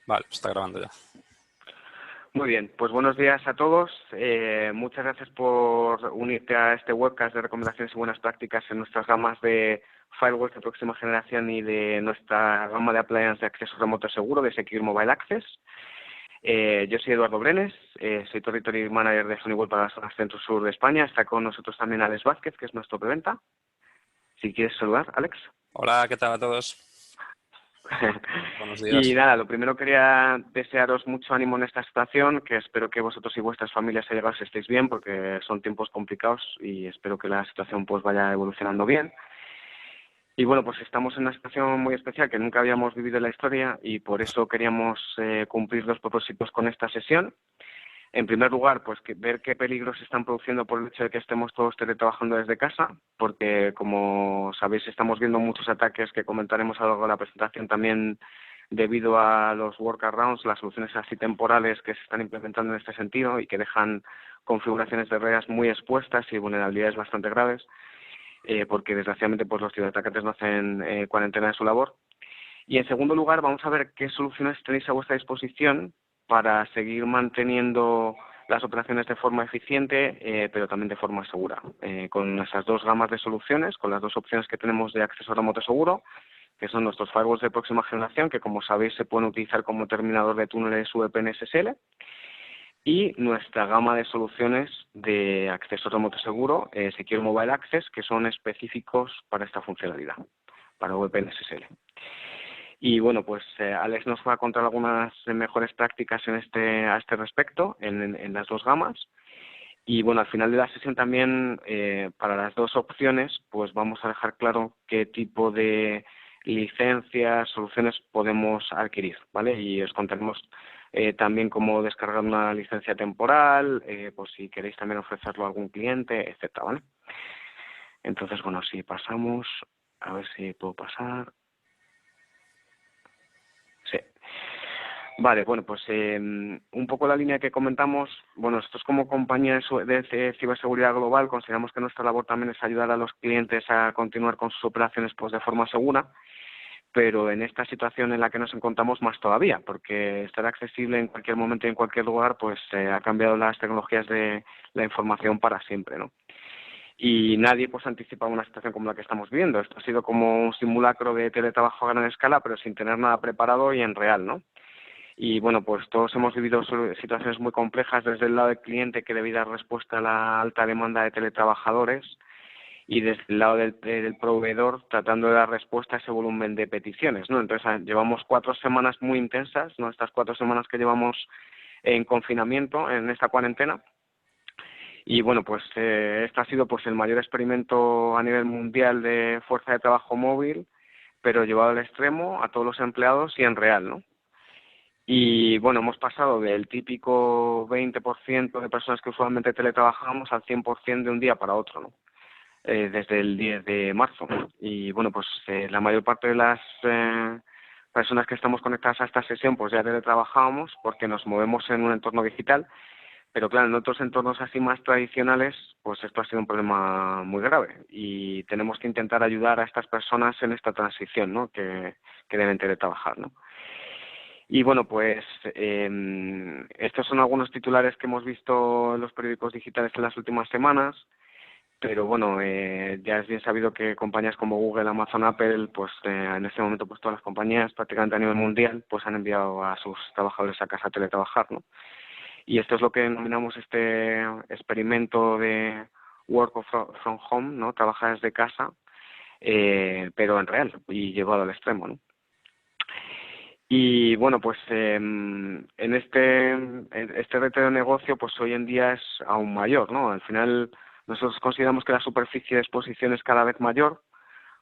Vale, pues está grabando ya. Muy bien, pues buenos días a todos. Muchas gracias por unirte a este webcast de recomendaciones y buenas prácticas en nuestras gamas de firewalls de próxima generación y de nuestra gama de appliances de acceso remoto seguro de Secure Mobile Access. Yo soy Eduardo Brenes, soy Territory Manager de Honeywell para las zonas centro-sur de España. Está con nosotros también Alex Vázquez, que es nuestro preventa. Si quieres saludar, Alex. Hola, ¿qué tal a todos? Buenos Y días. nada, lo primero quería desearos mucho ánimo en esta situación, que espero que vosotros y vuestras familias allegados estéis bien, porque son tiempos complicados y espero que la situación pues vaya evolucionando bien. Y bueno, pues estamos en una situación muy especial que nunca habíamos vivido en la historia y por eso queríamos cumplir los propósitos con esta sesión. En primer lugar, pues ver qué peligros se están produciendo por el hecho de que estemos todos teletrabajando desde casa, porque como sabéis estamos viendo muchos ataques que comentaremos a lo largo de la presentación también debido a los workarounds, las soluciones así temporales que se están implementando en este sentido y que dejan configuraciones de redes muy expuestas y vulnerabilidades bastante graves, porque desgraciadamente pues los ciberatacantes no hacen cuarentena de su labor. Y en segundo lugar, vamos a ver qué soluciones tenéis a vuestra disposición para seguir manteniendo las operaciones de forma eficiente, pero también de forma segura. Con esas dos gamas de soluciones, con las dos opciones que tenemos de acceso remoto seguro, que son nuestros firewalls de próxima generación, que como sabéis se pueden utilizar como terminador de túneles VPN SSL, y nuestra gama de soluciones de acceso remoto seguro, Secure Mobile Access, que son específicos para esta funcionalidad, para VPN SSL. Y bueno, pues Alex nos va a contar algunas mejores prácticas a este respecto en las dos gamas. Y bueno, al final de la sesión también, para las dos opciones, pues vamos a dejar claro qué tipo de licencias, soluciones podemos adquirir, ¿vale? Y os contaremos también cómo descargar una licencia temporal, pues si queréis también ofrecerlo a algún cliente, etcétera, ¿vale? Entonces, bueno, si pasamos, a ver si puedo pasar. Sí. Vale, bueno, pues un poco la línea que comentamos, bueno, nosotros como compañía de ciberseguridad global consideramos que nuestra labor también es ayudar a los clientes a continuar con sus operaciones pues de forma segura, pero en esta situación en la que nos encontramos más todavía, porque estar accesible en cualquier momento y en cualquier lugar pues ha cambiado las tecnologías de la información para siempre, ¿no? Y nadie pues anticipaba una situación como la que estamos viviendo. Esto ha sido como un simulacro de teletrabajo a gran escala, pero sin tener nada preparado y en real, ¿no? Y bueno, pues todos hemos vivido situaciones muy complejas desde el lado del cliente que debe dar respuesta a la alta demanda de teletrabajadores y desde el lado del proveedor tratando de dar respuesta a ese volumen de peticiones, ¿no? Entonces llevamos 4 semanas muy intensas, ¿no? Estas 4 semanas que llevamos en confinamiento, en esta cuarentena. Y bueno, pues este ha sido pues el mayor experimento a nivel mundial de fuerza de trabajo móvil, pero llevado al extremo a todos los empleados y en real, ¿no? Y bueno, hemos pasado del típico 20% de personas que usualmente teletrabajamos al 100% de un día para otro, ¿no? Desde el 10 de marzo. Y bueno, pues la mayor parte de las personas que estamos conectadas a esta sesión pues ya teletrabajábamos porque nos movemos en un entorno digital, pero claro, en otros entornos así más tradicionales pues esto ha sido un problema muy grave y tenemos que intentar ayudar a estas personas en esta transición, ¿no? que deben teletrabajar, ¿no? Y bueno, pues estos son algunos titulares que hemos visto en los periódicos digitales en las últimas semanas, pero bueno, ya es bien sabido que compañías como Google, Amazon, Apple, pues en este momento pues todas las compañías prácticamente a nivel mundial pues han enviado a sus trabajadores a casa a teletrabajar, ¿no? Y esto es lo que denominamos este experimento de from home, ¿no? Trabajar desde casa, pero en real y llevado al extremo, ¿no? Y bueno, pues en este reto de negocio, pues hoy en día es aún mayor, ¿no? Al final nosotros consideramos que la superficie de exposición es cada vez mayor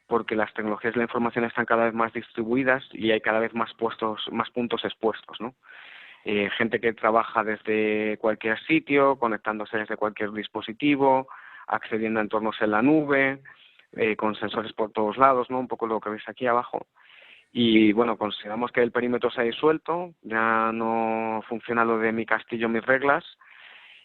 porque las tecnologías de la información están cada vez más distribuidas y hay cada vez más puntos expuestos, ¿no? Gente que trabaja desde cualquier sitio, conectándose desde cualquier dispositivo, accediendo a entornos en la nube, con sensores por todos lados, ¿no? Un poco lo que veis aquí abajo. Y bueno, consideramos que el perímetro se ha disuelto, ya no funciona lo de mi castillo, mis reglas,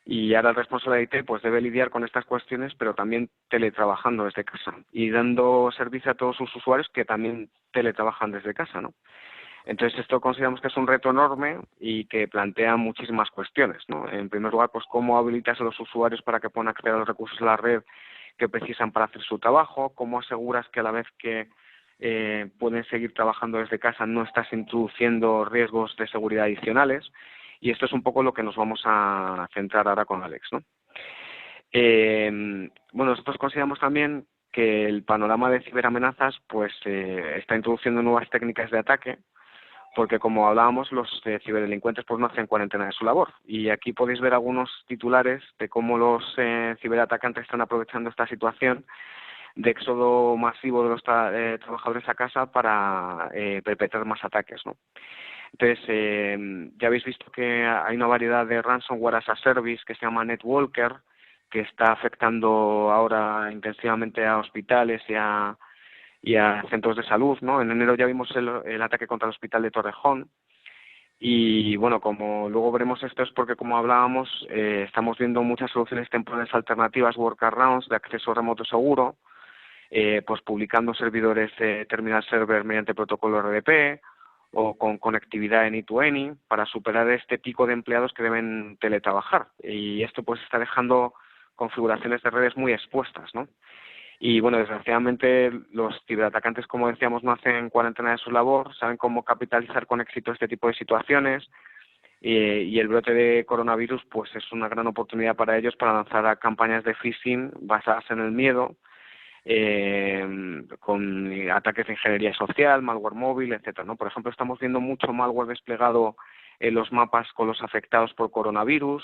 y ahora el responsable de IT pues debe lidiar con estas cuestiones, pero también teletrabajando desde casa y dando servicio a todos sus usuarios que también teletrabajan desde casa, ¿no? Entonces, esto consideramos que es un reto enorme y que plantea muchísimas cuestiones, ¿no? En primer lugar, pues cómo habilitas a los usuarios para que puedan acceder a los recursos de la red que precisan para hacer su trabajo, cómo aseguras que a la vez que pueden seguir trabajando desde casa no estás introduciendo riesgos de seguridad adicionales, y esto es un poco lo que nos vamos a centrar ahora con Alex, ¿no? Bueno, nosotros consideramos también que el panorama de ciberamenazas pues está introduciendo nuevas técnicas de ataque, porque como hablábamos, los ciberdelincuentes pues no hacen cuarentena de su labor. Y aquí podéis ver algunos titulares de cómo los ciberatacantes están aprovechando esta situación de éxodo masivo de los trabajadores a casa para perpetrar más ataques, ¿no? Entonces, ya habéis visto que hay una variedad de ransomware as a service que se llama NetWalker, que está afectando ahora intensivamente a hospitales y a centros de salud, ¿no? En enero ya vimos el ataque contra el hospital de Torrejón. Y bueno, como luego veremos esto es porque, como hablábamos, estamos viendo muchas soluciones temporales alternativas, workarounds de acceso remoto seguro, pues publicando servidores terminal server mediante protocolo RDP o con conectividad any-to-any para superar este pico de empleados que deben teletrabajar. Y esto pues está dejando configuraciones de redes muy expuestas, ¿no? Y bueno, desgraciadamente los ciberatacantes, como decíamos, no hacen cuarentena de su labor, saben cómo capitalizar con éxito este tipo de situaciones, y el brote de coronavirus pues es una gran oportunidad para ellos para lanzar campañas de phishing basadas en el miedo, con ataques de ingeniería social, malware móvil, etcétera, ¿no? Por ejemplo, estamos viendo mucho malware desplegado en los mapas con los afectados por coronavirus,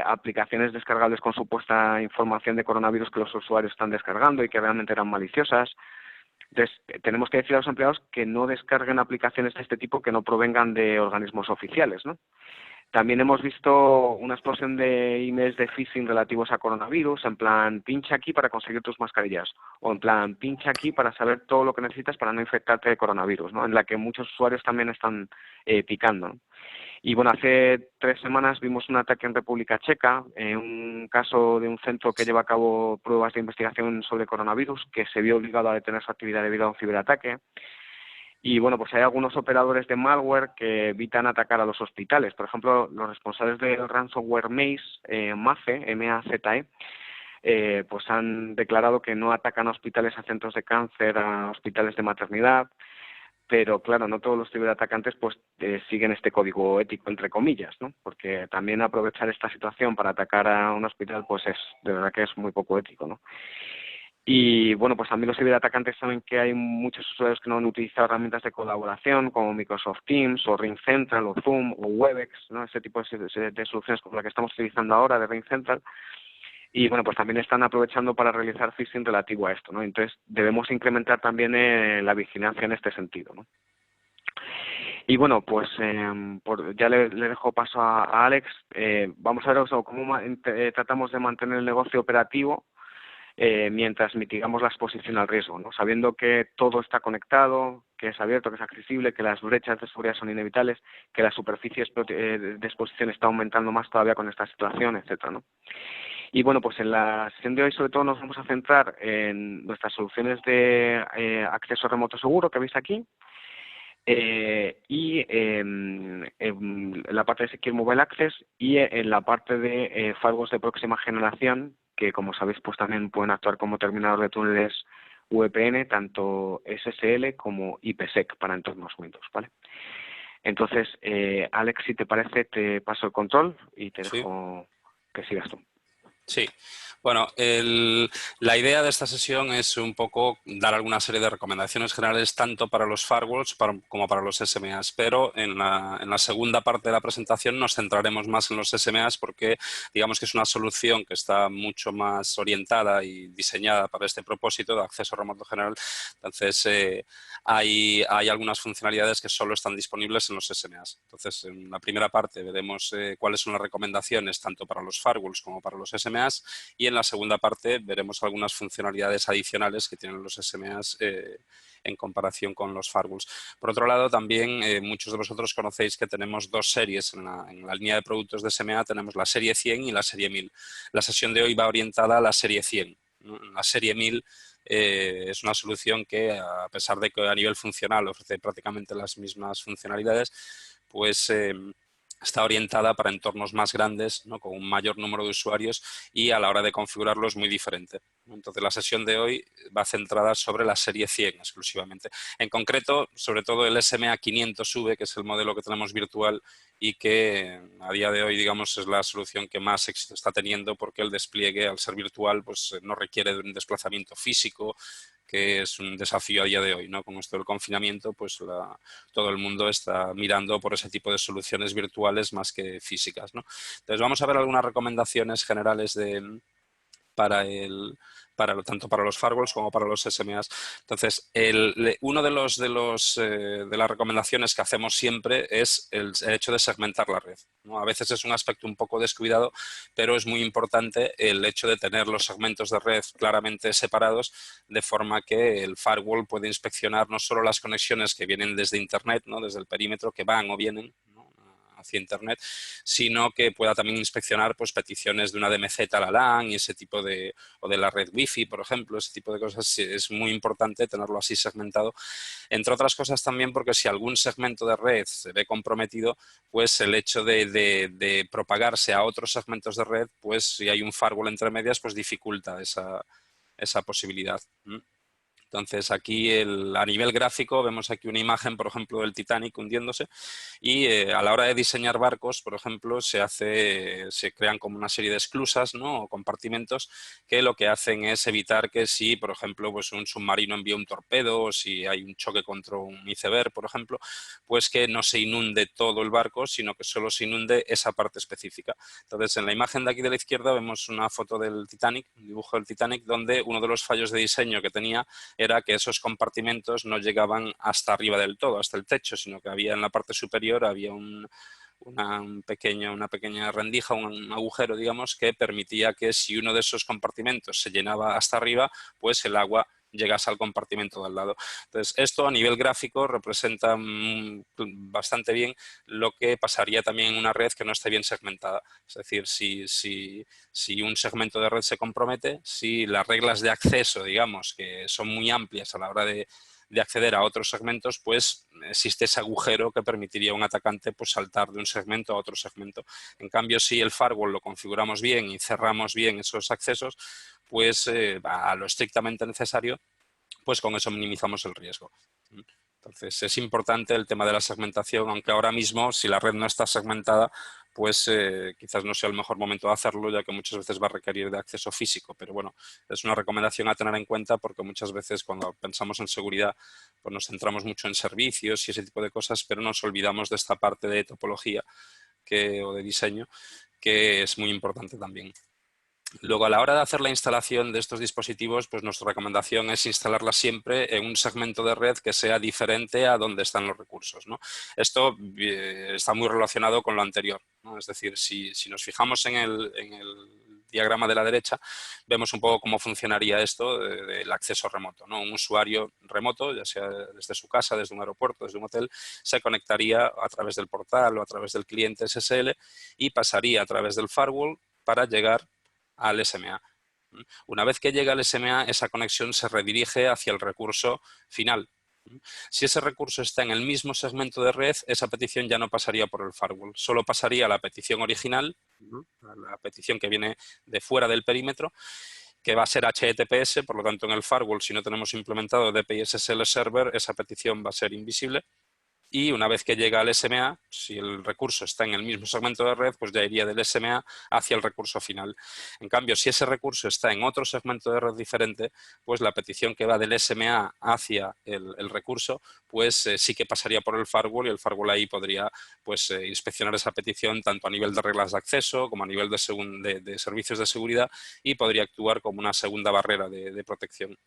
aplicaciones descargables con supuesta información de coronavirus que los usuarios están descargando y que realmente eran maliciosas. Entonces, tenemos que decir a los empleados que no descarguen aplicaciones de este tipo que no provengan de organismos oficiales, ¿no? También hemos visto una explosión de emails de phishing relativos a coronavirus, en plan, pincha aquí para conseguir tus mascarillas, o en plan, pincha aquí para saber todo lo que necesitas para no infectarte de coronavirus, ¿no? En la que muchos usuarios también están picando, ¿no? Y bueno, hace 3 semanas vimos un ataque en República Checa, un caso de un centro que lleva a cabo pruebas de investigación sobre coronavirus, que se vio obligado a detener su actividad debido a un ciberataque. Y bueno, pues hay algunos operadores de malware que evitan atacar a los hospitales. Por ejemplo, los responsables del ransomware MACE, M-A-Z-E, pues han declarado que no atacan a hospitales, a centros de cáncer, a hospitales de maternidad, pero claro, no todos los ciberatacantes pues siguen este código ético, entre comillas, ¿no? Porque también aprovechar esta situación para atacar a un hospital pues es, de verdad que es muy poco ético, ¿no? Y bueno, pues también los ciberatacantes saben que hay muchos usuarios que no han utilizado herramientas de colaboración como Microsoft Teams o Ring Central o Zoom o Webex, ¿no? Ese tipo de soluciones como la que estamos utilizando ahora de Ring Central. Y bueno, pues también están aprovechando para realizar phishing relativo a esto, ¿no? Entonces debemos incrementar también la vigilancia en este sentido, ¿no? Y bueno, pues ya le dejo paso a Alex. Vamos a ver cómo tratamos de mantener el negocio operativo mientras mitigamos la exposición al riesgo, ¿no? Sabiendo que todo está conectado, que es abierto, que es accesible, que las brechas de seguridad son inevitables, que las superficies de exposición está aumentando más todavía con esta situación, etcétera, ¿no? Y bueno, pues en la sesión de hoy sobre todo nos vamos a centrar en nuestras soluciones de acceso remoto seguro que veis aquí, y en la parte de Secure Mobile Access y en la parte de firewalls de próxima generación, que como sabéis pues también pueden actuar como terminador de túneles VPN, tanto SSL como IPsec para entornos Windows, ¿vale? Entonces, Alex, si te parece, te paso el control y te Sí. dejo que sigas tú. Sí, bueno, la idea de esta sesión es un poco dar alguna serie de recomendaciones generales tanto para los firewalls como para los SMAs, pero en la segunda parte de la presentación nos centraremos más en los SMAs porque digamos que es una solución que está mucho más orientada y diseñada para este propósito de acceso remoto general. Entonces, hay algunas funcionalidades que solo están disponibles en los SMAs. Entonces, en la primera parte veremos cuáles son las recomendaciones tanto para los firewalls como para los SMAs, y en la segunda parte veremos algunas funcionalidades adicionales que tienen los SMAs en comparación con los firewalls. Por otro lado, también muchos de vosotros conocéis que tenemos dos series en la línea de productos de SMA, tenemos la serie 100 y la serie 1000. La sesión de hoy va orientada a la serie 100. En la serie 1000 es una solución que, a pesar de que a nivel funcional ofrece prácticamente las mismas funcionalidades, pues está orientada para entornos más grandes, ¿no? Con un mayor número de usuarios, y a la hora de configurarlo es muy diferente. Entonces, la sesión de hoy va centrada sobre la serie 100 exclusivamente. En concreto, sobre todo el SMA 500V, que es el modelo que tenemos virtual y que a día de hoy, digamos, es la solución que más éxito está teniendo, porque el despliegue, al ser virtual, pues no requiere de un desplazamiento físico, que es un desafío a día de hoy, ¿no? Con esto del confinamiento, pues todo el mundo está mirando por ese tipo de soluciones virtuales más que físicas, ¿no? Entonces, vamos a ver algunas recomendaciones generales para tanto para los firewalls como para los SMAs. Entonces, uno de las recomendaciones que hacemos siempre es el hecho de segmentar la red, ¿no? A veces es un aspecto un poco descuidado, pero es muy importante el hecho de tener los segmentos de red claramente separados, de forma que el firewall puede inspeccionar no solo las conexiones que vienen desde Internet, ¿no? Desde el perímetro, que van o vienen, ¿no? Hacia Internet, sino que pueda también inspeccionar, pues, peticiones de una DMZ a la LAN y ese tipo de, o de la red Wi-Fi, por ejemplo, ese tipo de cosas. Es muy importante tenerlo así segmentado, entre otras cosas también porque si algún segmento de red se ve comprometido, pues el hecho de propagarse a otros segmentos de red, pues si hay un firewall entre medias, pues dificulta esa posibilidad. Entonces, aquí a nivel gráfico vemos aquí una imagen, por ejemplo, del Titanic hundiéndose, y a la hora de diseñar barcos, por ejemplo, se crean como una serie de esclusas, ¿no? O compartimentos que lo que hacen es evitar que, si, por ejemplo, pues un submarino envía un torpedo, o si hay un choque contra un iceberg, por ejemplo, pues que no se inunde todo el barco, sino que solo se inunde esa parte específica. Entonces, en la imagen de aquí de la izquierda vemos una foto del Titanic, un dibujo del Titanic, donde uno de los fallos de diseño que tenía era que esos compartimentos no llegaban hasta arriba del todo, hasta el techo, sino que había en la parte superior había una pequeña rendija, un agujero, digamos, que permitía que, si uno de esos compartimentos se llenaba hasta arriba, pues el agua llegase al compartimento de al lado. Entonces, esto a nivel gráfico representa bastante bien lo que pasaría también en una red que no esté bien segmentada. Es decir, si un segmento de red se compromete, si las reglas de acceso, digamos, que son muy amplias a la hora de acceder a otros segmentos, pues existe ese agujero que permitiría a un atacante, pues, saltar de un segmento a otro segmento. En cambio, si el firewall lo configuramos bien y cerramos bien esos accesos, pues a lo estrictamente necesario, pues con eso minimizamos el riesgo. Entonces, es importante el tema de la segmentación, aunque ahora mismo, si la red no está segmentada, pues quizás no sea el mejor momento de hacerlo, ya que muchas veces va a requerir de acceso físico. Pero bueno, es una recomendación a tener en cuenta, porque muchas veces cuando pensamos en seguridad, pues nos centramos mucho en servicios y ese tipo de cosas, pero nos olvidamos de esta parte de topología o de diseño, que es muy importante también. Luego, a la hora de hacer la instalación de estos dispositivos, pues nuestra recomendación es instalarla siempre en un segmento de red que sea diferente a donde están los recursos, ¿no? Esto está muy relacionado con lo anterior, ¿no? Es decir, si nos fijamos en el diagrama de la derecha, vemos un poco cómo funcionaría esto del acceso remoto, ¿no? Un usuario remoto, ya sea desde su casa, desde un aeropuerto, desde un hotel, se conectaría a través del portal o a través del cliente SSL y pasaría a través del firewall para llegar al SMA. Una vez que llega al SMA, esa conexión se redirige hacia el recurso final. Si ese recurso está en el mismo segmento de red, esa petición ya no pasaría por el firewall, solo pasaría a la petición original, a la petición que viene de fuera del perímetro, que va a ser HTTPS, por lo tanto en el firewall, si no tenemos implementado DPI SSL Server, esa petición va a ser invisible. Y una vez que llega al SMA, si el recurso está en el mismo segmento de red, pues ya iría del SMA hacia el recurso final. En cambio, si ese recurso está en otro segmento de red diferente, pues la petición que va del SMA hacia el recurso, pues sí que pasaría por el firewall, y el firewall ahí podría, pues, inspeccionar esa petición tanto a nivel de reglas de acceso como a nivel de servicios de seguridad, y podría actuar como una segunda barrera de protección.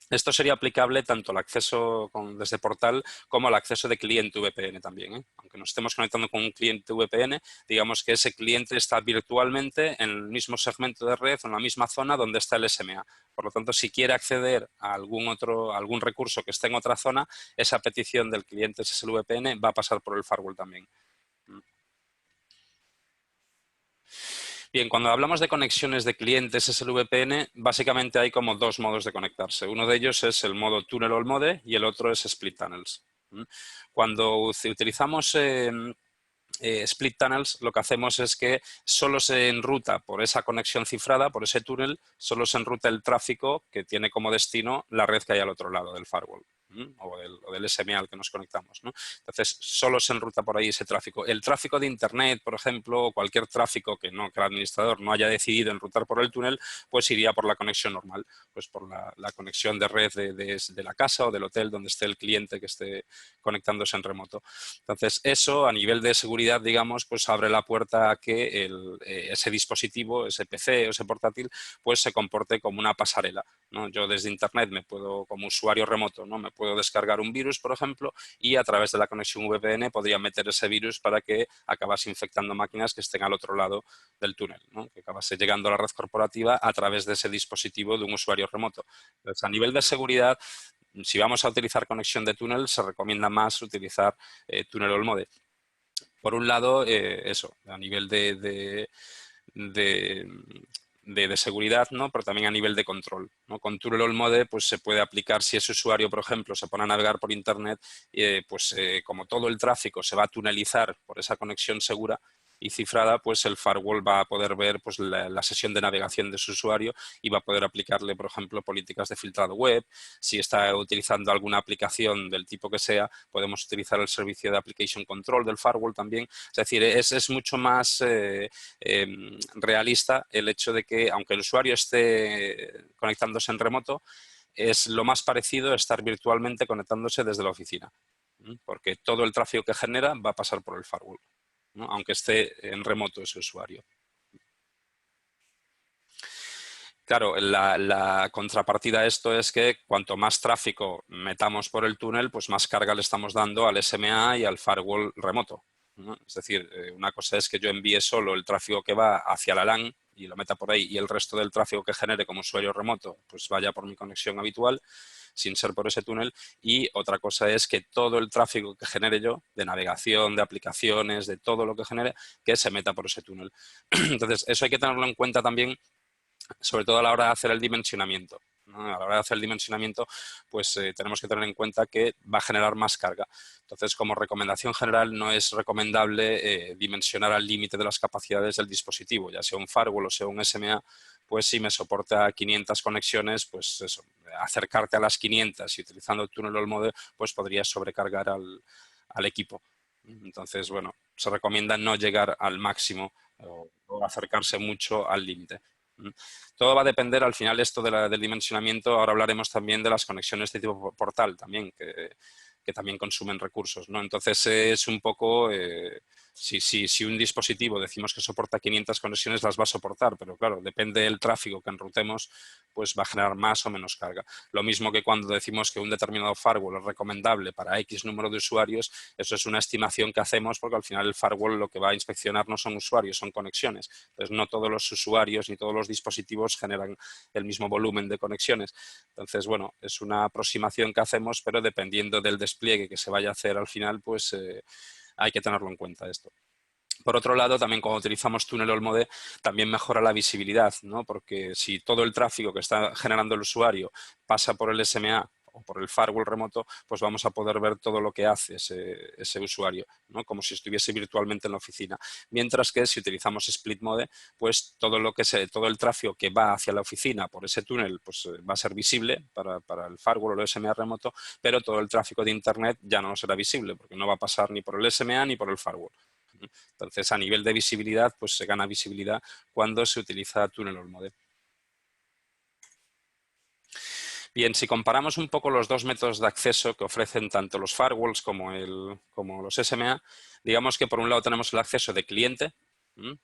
Esto sería aplicable tanto al acceso desde portal como al acceso de cliente VPN también, ¿eh? Aunque nos estemos conectando con un cliente VPN, digamos que ese cliente está virtualmente en el mismo segmento de red o en la misma zona donde está el SMA. Por lo tanto, si quiere acceder a algún recurso que esté en otra zona, esa petición del cliente SSL VPN va a pasar por el firewall también. Bien, cuando hablamos de conexiones de clientes SLVPN, básicamente hay como dos modos de conectarse. Uno de ellos es el modo Tunnel All Mode y el otro es Split Tunnels. Cuando utilizamos Split Tunnels, lo que hacemos es que solo se enruta por esa conexión cifrada, por ese túnel, solo se enruta el tráfico que tiene como destino la red que hay al otro lado del firewall. O del SMA al que nos conectamos, ¿no? Entonces, solo se enruta por ahí ese tráfico. El tráfico de Internet, por ejemplo, o cualquier tráfico que el administrador no haya decidido enrutar por el túnel, pues iría por la conexión normal, pues por la conexión de red de la casa o del hotel donde esté el cliente que esté conectándose en remoto. Entonces, eso a nivel de seguridad, digamos, pues abre la puerta a que ese dispositivo, ese PC o ese portátil, pues se comporte como una pasarela, ¿no? Yo desde Internet me puedo, como usuario remoto, ¿no? Me puedo descargar un virus, por ejemplo, y a través de la conexión VPN podría meter ese virus para que acabase infectando máquinas que estén al otro lado del túnel, ¿no? Que acabase llegando a la red corporativa a través de ese dispositivo de un usuario remoto. Entonces, a nivel de seguridad, si vamos a utilizar conexión de túnel, se recomienda más utilizar túnel all mode. Por un lado, eso, a nivel de seguridad, ¿no? Pero también a nivel de control, ¿no? Con Tunnel All Mode pues, se puede aplicar si ese usuario, por ejemplo, se pone a navegar por Internet, como todo el tráfico se va a tunelizar por esa conexión segura y cifrada, pues el firewall va a poder ver pues, la sesión de navegación de su usuario y va a poder aplicarle, por ejemplo, políticas de filtrado web. Si está utilizando alguna aplicación del tipo que sea, podemos utilizar el servicio de Application Control del firewall también. Es decir, es mucho más realista el hecho de que, aunque el usuario esté conectándose en remoto, es lo más parecido a estar virtualmente conectándose desde la oficina, porque todo el tráfico que genera va a pasar por el firewall, ¿no? Aunque esté en remoto ese usuario. Claro, la contrapartida a esto es que cuanto más tráfico metamos por el túnel, pues más carga le estamos dando al SMA y al firewall remoto, ¿no? Es decir, una cosa es que yo envíe solo el tráfico que va hacia la LAN y lo meta por ahí y el resto del tráfico que genere como usuario remoto pues vaya por mi conexión habitual sin ser por ese túnel, y otra cosa es que todo el tráfico que genere yo de navegación, de aplicaciones, de todo lo que genere, que se meta por ese túnel. Entonces, eso hay que tenerlo en cuenta también, sobre todo a la hora de hacer el dimensionamiento, ¿no? A la hora de hacer el dimensionamiento, pues tenemos que tener en cuenta que va a generar más carga. Entonces, como recomendación general, no es recomendable dimensionar al límite de las capacidades del dispositivo, ya sea un firewall o sea un SMA, pues si me soporta 500 conexiones, pues eso, acercarte a las 500 y utilizando el túnel all mode, pues podrías sobrecargar al equipo. Entonces, bueno, se recomienda no llegar al máximo o acercarse mucho al límite. Todo va a depender, al final, esto del dimensionamiento. Ahora hablaremos también de las conexiones de tipo portal también, que también consumen recursos, ¿no? Entonces, es un poco, si un dispositivo decimos que soporta 500 conexiones, las va a soportar, pero claro, depende del tráfico que enrutemos, pues va a generar más o menos carga. Lo mismo que cuando decimos que un determinado firewall es recomendable para X número de usuarios, eso es una estimación que hacemos porque al final el firewall lo que va a inspeccionar no son usuarios, son conexiones. Entonces, no todos los usuarios ni todos los dispositivos generan el mismo volumen de conexiones. Entonces, bueno, es una aproximación que hacemos, pero dependiendo del despliegue que se vaya a hacer al final, pues hay que tenerlo en cuenta esto. Por otro lado, también cuando utilizamos túnel all mode, también mejora la visibilidad, ¿no? Porque si todo el tráfico que está generando el usuario pasa por el SMA o por el firewall remoto, pues vamos a poder ver todo lo que hace ese usuario, ¿no? Como si estuviese virtualmente en la oficina. Mientras que si utilizamos split mode, pues todo el tráfico que va hacia la oficina por ese túnel, pues va a ser visible para el firewall o el SMA remoto, pero todo el tráfico de Internet ya no será visible porque no va a pasar ni por el SMA ni por el firewall. Entonces, a nivel de visibilidad, pues se gana visibilidad cuando se utiliza túnel all mode. Bien, si comparamos un poco los dos métodos de acceso que ofrecen tanto los firewalls como los SMA, digamos que por un lado tenemos el acceso de cliente,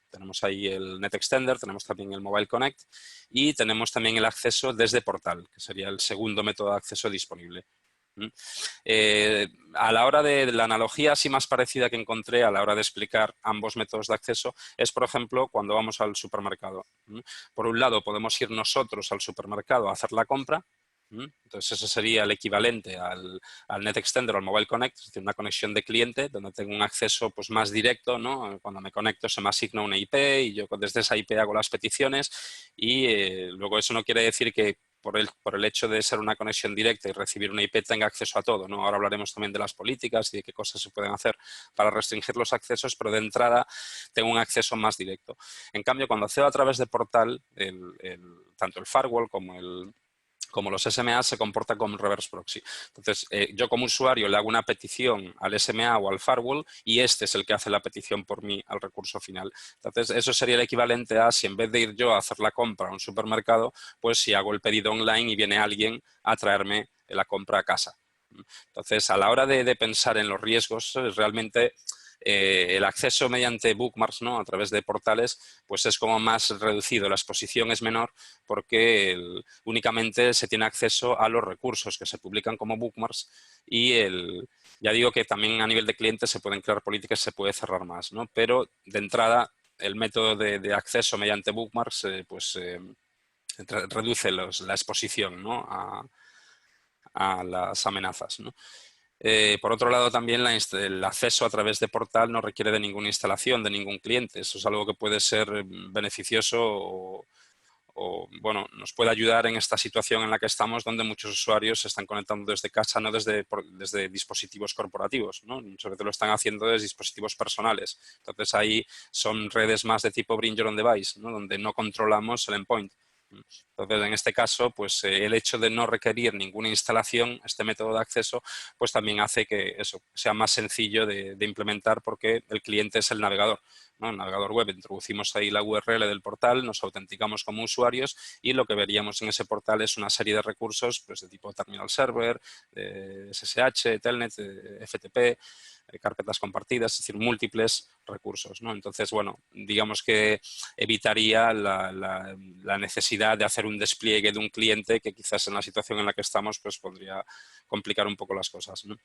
tenemos ahí el Net Extender, tenemos también el Mobile Connect y tenemos también el acceso desde portal, que sería el segundo método de acceso disponible. A la hora de la analogía así más parecida que encontré a la hora de explicar ambos métodos de acceso es, por ejemplo, cuando vamos al supermercado. Por un lado, podemos ir nosotros al supermercado a hacer la compra, Entonces, ese sería el equivalente al Net Extender o al Mobile Connect, es decir, una conexión de cliente donde tengo un acceso pues, más directo, ¿no? Cuando me conecto se me asigna una IP y yo desde esa IP hago las peticiones y luego eso no quiere decir que por el hecho de ser una conexión directa y recibir una IP tenga acceso a todo, ¿no? Ahora hablaremos también de las políticas y de qué cosas se pueden hacer para restringir los accesos, pero de entrada tengo un acceso más directo. En cambio, cuando accedo a través de portal, tanto el firewall como los SMA se comportan como reverse proxy. Entonces, yo como usuario le hago una petición al SMA o al firewall y este es el que hace la petición por mí al recurso final. Entonces, eso sería el equivalente a si en vez de ir yo a hacer la compra a un supermercado, pues si hago el pedido online y viene alguien a traerme la compra a casa. Entonces, a la hora de pensar en los riesgos, realmente el acceso mediante bookmarks, ¿no? A través de portales, pues es como más reducido, la exposición es menor porque únicamente se tiene acceso a los recursos que se publican como bookmarks y ya digo que también a nivel de cliente se pueden crear políticas, se puede cerrar más, ¿no? Pero de entrada el método de acceso mediante bookmarks reduce la exposición, ¿no? a las amenazas, ¿no? Por otro lado, también el acceso a través de portal no requiere de ninguna instalación, de ningún cliente. Eso es algo que puede ser beneficioso bueno, nos puede ayudar en esta situación en la que estamos, donde muchos usuarios se están conectando desde casa, no desde dispositivos corporativos, ¿no? Sobre todo lo están haciendo desde dispositivos personales. Entonces, ahí son redes más de tipo Bring Your Own Device, ¿no? Donde no controlamos el endpoint. Entonces, en este caso, pues el hecho de no requerir ninguna instalación, este método de acceso, pues también hace que eso sea más sencillo de implementar porque el cliente es el navegador, ¿no? El navegador web, introducimos ahí la URL del portal, nos autenticamos como usuarios y lo que veríamos en ese portal es una serie de recursos pues, de tipo terminal server, SSH, Telnet, FTP, carpetas compartidas, es decir, múltiples recursos, ¿no? Entonces, bueno, digamos que evitaría la necesidad de hacer un despliegue de un cliente que quizás en la situación en la que estamos pues podría complicar un poco las cosas, ¿no?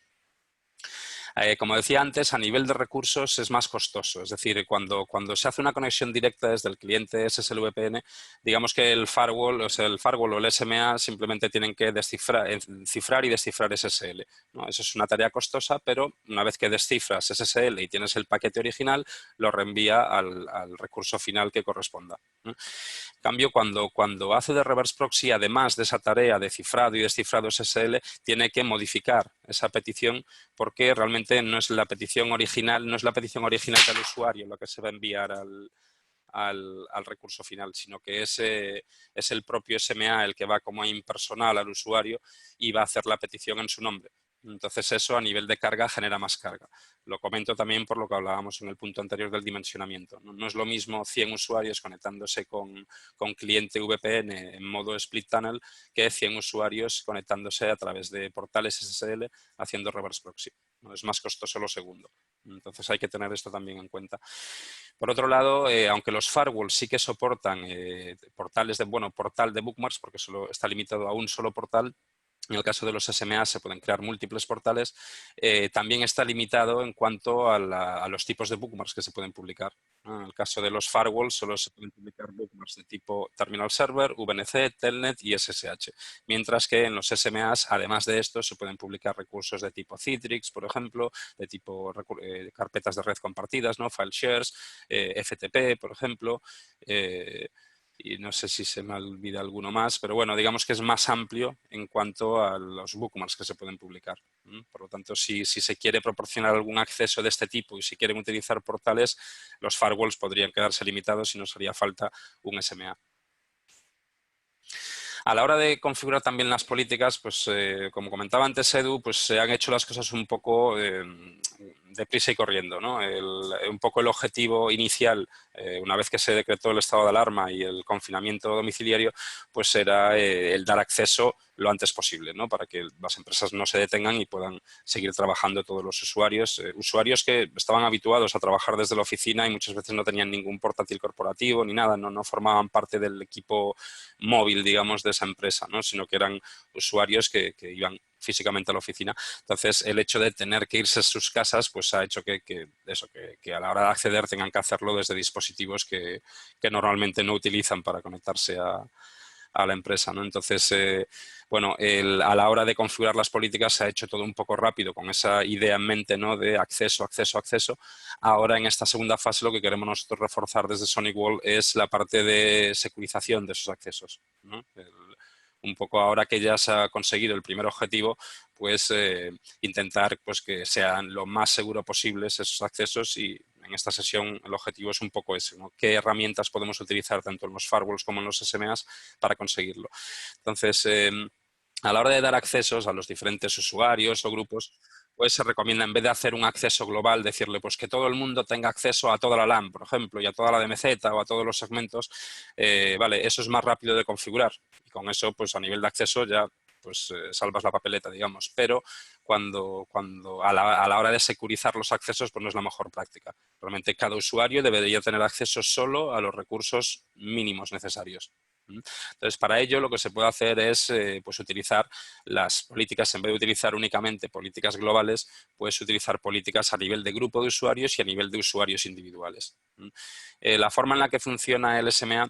Como decía antes, a nivel de recursos es más costoso. Es decir, cuando se hace una conexión directa desde el cliente SSL-VPN, digamos que el firewall o el SMA simplemente tienen que cifrar y descifrar SSL, ¿no? Eso es una tarea costosa, pero una vez que descifras SSL y tienes el paquete original, lo reenvía al recurso final que corresponda, ¿no? En cambio, cuando hace de reverse proxy, además de esa tarea de cifrado y descifrado SSL, tiene que modificar esa petición porque realmente no es la petición original, del usuario lo que se va a enviar al recurso final, sino que es el propio SMA el que va como impersonal al usuario y va a hacer la petición en su nombre. Entonces eso a nivel de carga genera más carga. Lo comento también por lo que hablábamos en el punto anterior del dimensionamiento. No es lo mismo 100 usuarios conectándose con cliente VPN en modo split tunnel que 100 usuarios conectándose a través de portales SSL haciendo reverse proxy, ¿no? Es más costoso lo segundo. Entonces hay que tener esto también en cuenta. Por otro lado, aunque los firewalls sí que soportan portal de bookmarks, porque solo está limitado a un solo portal, en el caso de los SMA se pueden crear múltiples portales, también está limitado en cuanto a los tipos de bookmarks que se pueden publicar, ¿no? En el caso de los firewalls solo se pueden publicar bookmarks de tipo terminal server, VNC, Telnet y SSH, mientras que en los SMAs, además de esto, se pueden publicar recursos de tipo Citrix, por ejemplo, de tipo carpetas de red compartidas, ¿no? File shares, FTP, por ejemplo, y no sé si se me olvida alguno más, pero bueno, digamos que es más amplio en cuanto a los bookmarks que se pueden publicar. Por lo tanto, si se quiere proporcionar algún acceso de este tipo y si quieren utilizar portales, los firewalls podrían quedarse limitados y no haría falta un SMA. A la hora de configurar también las políticas, pues como comentaba antes Edu, pues se han hecho las cosas un poco deprisa y corriendo, ¿no? Un poco el objetivo inicial, una vez que se decretó el estado de alarma y el confinamiento domiciliario, pues era el dar acceso lo antes posible, ¿no? Para que las empresas no se detengan y puedan seguir trabajando todos los usuarios. Usuarios que estaban habituados a trabajar desde la oficina y muchas veces no tenían ningún portátil corporativo ni nada, no formaban parte del equipo móvil, digamos, de esa empresa, ¿no? Sino que eran usuarios que iban físicamente a la oficina. Entonces, el hecho de tener que irse a sus casas, pues ha hecho que a la hora de acceder tengan que hacerlo desde dispositivos que normalmente no utilizan para conectarse a a la empresa, ¿no? Entonces, bueno, a la hora de configurar las políticas se ha hecho todo un poco rápido con esa idea en mente, ¿no? De acceso, acceso, acceso. Ahora en esta segunda fase lo que queremos nosotros reforzar desde SonicWall es la parte de securización de esos accesos, ¿no? Un poco ahora que ya se ha conseguido el primer objetivo, pues intentar pues, que sean lo más seguro posibles esos accesos y en esta sesión el objetivo es un poco ese, ¿no? ¿Qué herramientas podemos utilizar tanto en los firewalls como en los SMAs para conseguirlo? Entonces, a la hora de dar accesos a los diferentes usuarios o grupos, pues se recomienda, en vez de hacer un acceso global, decirle pues que todo el mundo tenga acceso a toda la LAN, por ejemplo, y a toda la DMZ o a todos los segmentos. Vale, eso es más rápido de configurar y con eso, pues a nivel de acceso ya pues salvas la papeleta, digamos. Pero cuando a la hora de securizar los accesos, pues no es la mejor práctica. Realmente cada usuario debería tener acceso solo a los recursos mínimos necesarios. Entonces, para ello lo que se puede hacer es pues utilizar las políticas, en vez de utilizar únicamente políticas globales, puedes utilizar políticas a nivel de grupo de usuarios y a nivel de usuarios individuales. La forma en la que funciona el SMA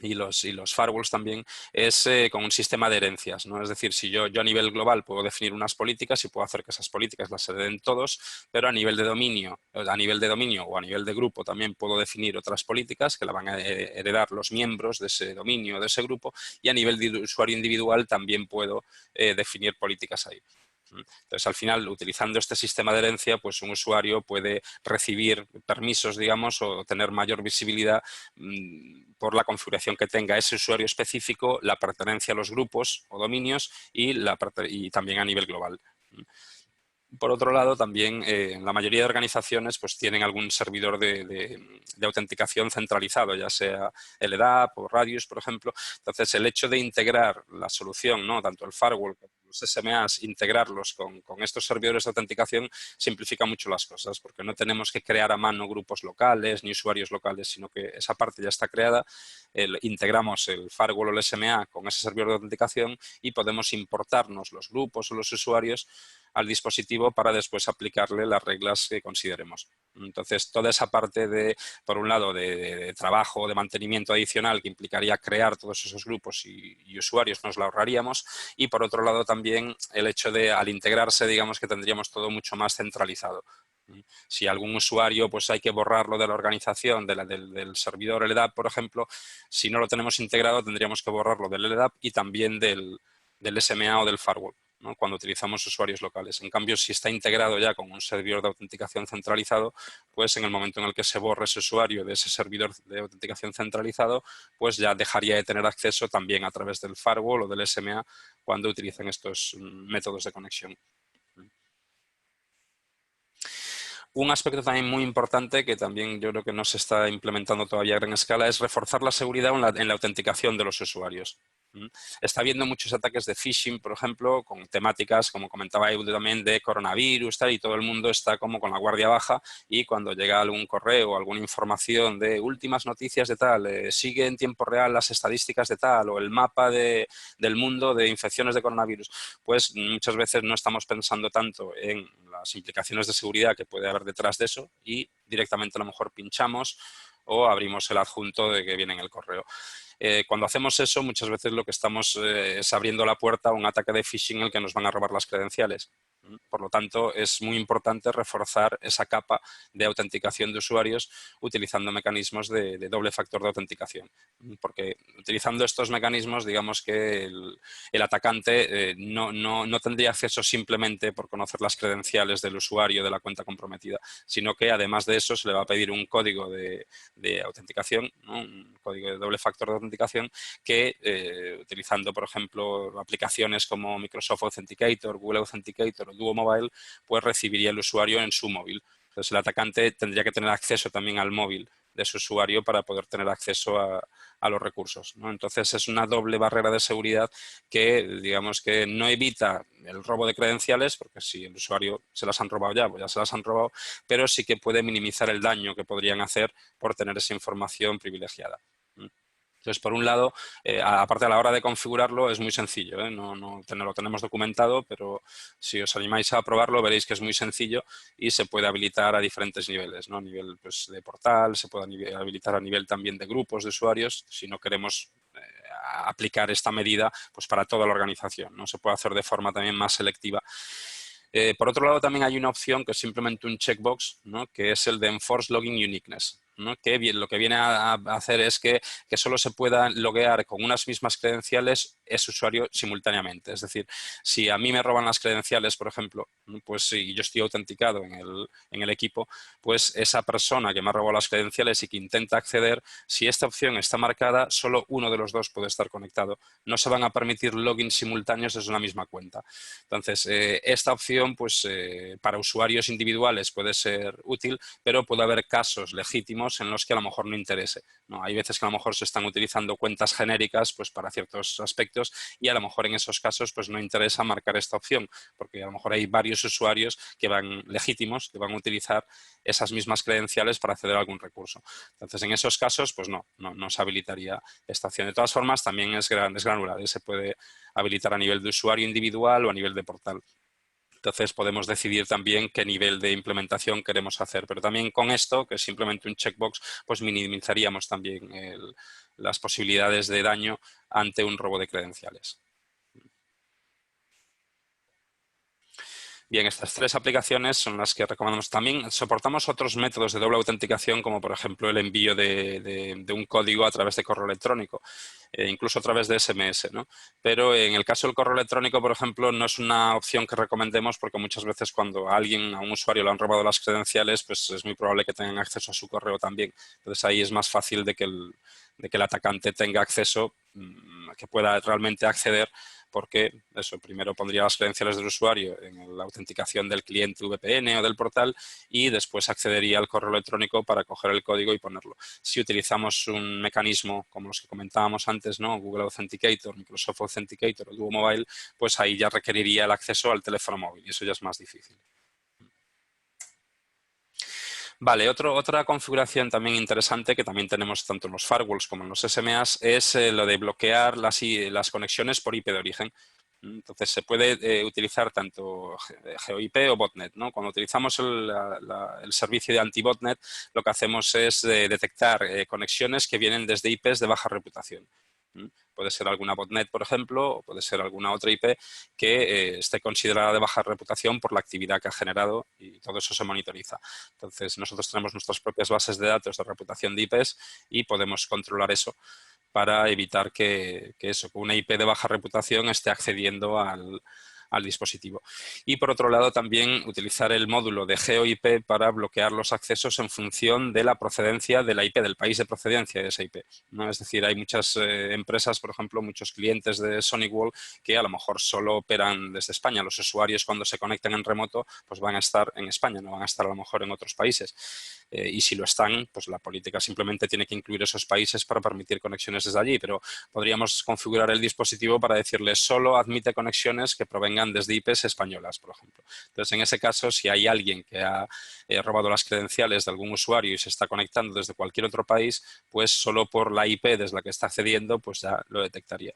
y los firewalls también es con un sistema de herencias, ¿no? Es decir, si yo a nivel global puedo definir unas políticas y puedo hacer que esas políticas las hereden todos, pero a nivel de dominio o a nivel de grupo también puedo definir otras políticas que la van a heredar los miembros de ese dominio o de ese grupo y a nivel de usuario individual también puedo definir políticas ahí. Entonces, al final, utilizando este sistema de herencia, pues un usuario puede recibir permisos, digamos, o tener mayor visibilidad por la configuración que tenga ese usuario específico, la pertenencia a los grupos o dominios y también a nivel global. Por otro lado, también la mayoría de organizaciones pues, tienen algún servidor de autenticación centralizado, ya sea el EDAP o Radius, por ejemplo. Entonces, el hecho de integrar la solución, ¿no? Tanto el firewall como los SMAs, integrarlos con estos servidores de autenticación simplifica mucho las cosas, porque no tenemos que crear a mano grupos locales ni usuarios locales, sino que esa parte ya está creada. Integramos el firewall o el SMA con ese servidor de autenticación y podemos importarnos los grupos o los usuarios al dispositivo para después aplicarle las reglas que consideremos. Entonces, toda esa parte de, por un lado, de trabajo, de mantenimiento adicional que implicaría crear todos esos grupos y usuarios, nos lo ahorraríamos. Y por otro lado, también el hecho de, al integrarse, digamos que tendríamos todo mucho más centralizado. Si algún usuario, pues hay que borrarlo de la organización, del servidor LDAP, por ejemplo, si no lo tenemos integrado, tendríamos que borrarlo del LDAP y también del SMA o del firewall, ¿no? Cuando utilizamos usuarios locales. En cambio, si está integrado ya con un servidor de autenticación centralizado, pues en el momento en el que se borre ese usuario de ese servidor de autenticación centralizado, pues ya dejaría de tener acceso también a través del firewall o del SMA cuando utilicen estos métodos de conexión. Un aspecto también muy importante que también yo creo que no se está implementando todavía a gran escala es reforzar la seguridad en la autenticación de los usuarios. Está habiendo muchos ataques de phishing, por ejemplo, con temáticas, como comentaba Eude también, de coronavirus, tal, y todo el mundo está como con la guardia baja y cuando llega algún correo o alguna información de últimas noticias de tal, sigue en tiempo real las estadísticas de tal o el mapa del mundo de infecciones de coronavirus, pues muchas veces no estamos pensando tanto en las implicaciones de seguridad que puede haber detrás de eso y directamente a lo mejor pinchamos o abrimos el adjunto de que viene en el correo. Cuando hacemos eso, muchas veces lo que estamos es abriendo la puerta a un ataque de phishing en el que nos van a robar las credenciales. Por lo tanto, es muy importante reforzar esa capa de autenticación de usuarios utilizando mecanismos de doble factor de autenticación. Porque utilizando estos mecanismos, digamos que el atacante no tendría acceso simplemente por conocer las credenciales del usuario de la cuenta comprometida, sino que además de eso se le va a pedir un código de autenticación, ¿no? Un código de doble factor de autenticación que utilizando, por ejemplo, aplicaciones como Microsoft Authenticator, Google Authenticator o Duo Mobile, pues recibiría el usuario en su móvil. Entonces el atacante tendría que tener acceso también al móvil de su usuario para poder tener acceso a los recursos, ¿no? Entonces es una doble barrera de seguridad que digamos que no evita el robo de credenciales, porque si el usuario se las han robado ya, pues ya se las han robado, pero sí que puede minimizar el daño que podrían hacer por tener esa información privilegiada. Entonces, por un lado, aparte a la hora de configurarlo es muy sencillo, ¿eh? No lo tenemos documentado, pero si os animáis a probarlo veréis que es muy sencillo y se puede habilitar a diferentes niveles, ¿no? A nivel pues, de portal, se puede habilitar a nivel también de grupos de usuarios, si no queremos aplicar esta medida pues, para toda la organización, ¿no? Se puede hacer de forma también más selectiva. Por otro lado, también hay una opción que es simplemente un checkbox, ¿no? Que es el de Enforce Login Uniqueness, ¿no? Que lo que viene a hacer es que solo se pueda loguear con unas mismas credenciales ese usuario simultáneamente. Es decir, si a mí me roban las credenciales, por ejemplo, pues si yo estoy autenticado en el equipo, pues esa persona que me ha robado las credenciales y que intenta acceder, si esta opción está marcada, solo uno de los dos puede estar conectado. No se van a permitir logins simultáneos desde una misma cuenta. Entonces, esta opción, pues para usuarios individuales puede ser útil, pero puede haber casos legítimos en los que a lo mejor no interese, ¿no? Hay veces que a lo mejor se están utilizando cuentas genéricas pues, para ciertos aspectos y a lo mejor en esos casos pues, no interesa marcar esta opción, porque a lo mejor hay varios usuarios que van legítimos, que van a utilizar esas mismas credenciales para acceder a algún recurso. Entonces, en esos casos, pues no se habilitaría esta opción. De todas formas, también es granular, se puede habilitar a nivel de usuario individual o a nivel de portal. Entonces podemos decidir también qué nivel de implementación queremos hacer. Pero también con esto, que es simplemente un checkbox, pues minimizaríamos también las posibilidades de daño ante un robo de credenciales. Bien, estas tres aplicaciones son las que recomendamos. También soportamos otros métodos de doble autenticación, como por ejemplo el envío de un código a través de correo electrónico, incluso a través de SMS, ¿no? Pero en el caso del correo electrónico, por ejemplo, no es una opción que recomendemos porque muchas veces cuando a un usuario le han robado las credenciales, pues es muy probable que tengan acceso a su correo también. Entonces ahí es más fácil de que el atacante tenga acceso, que pueda realmente acceder, porque eso, primero pondría las credenciales del usuario en la autenticación del cliente VPN o del portal y después accedería al correo electrónico para coger el código y ponerlo. Si utilizamos un mecanismo como los que comentábamos antes, ¿no? Google Authenticator, Microsoft Authenticator o Duo Mobile, pues ahí ya requeriría el acceso al teléfono móvil y eso ya es más difícil. Vale, otra configuración también interesante que también tenemos tanto en los firewalls como en los SMAs es lo de bloquear las conexiones por IP de origen. Entonces se puede utilizar tanto GeoIP o botnet, ¿no? Cuando utilizamos el servicio de anti-botnet, lo que hacemos es detectar conexiones que vienen desde IPs de baja reputación. Puede ser alguna botnet, por ejemplo, o puede ser alguna otra IP que esté considerada de baja reputación por la actividad que ha generado y todo eso se monitoriza. Entonces, nosotros tenemos nuestras propias bases de datos de reputación de IPs y podemos controlar eso para evitar que una IP de baja reputación esté accediendo al dispositivo. Y por otro lado también utilizar el módulo de GeoIP para bloquear los accesos en función de la procedencia de la IP, del país de procedencia de esa IP, ¿no? Es decir, hay muchas empresas, por ejemplo, muchos clientes de SonicWall que a lo mejor solo operan desde España. Los usuarios cuando se conectan en remoto pues van a estar en España, no van a estar a lo mejor en otros países. Y si lo están, pues la política simplemente tiene que incluir esos países para permitir conexiones desde allí, pero podríamos configurar el dispositivo para decirle solo admite conexiones que provengan desde IPs españolas, por ejemplo. Entonces, en ese caso, si hay alguien que ha robado las credenciales de algún usuario y se está conectando desde cualquier otro país, pues solo por la IP desde la que está accediendo, pues ya lo detectaría.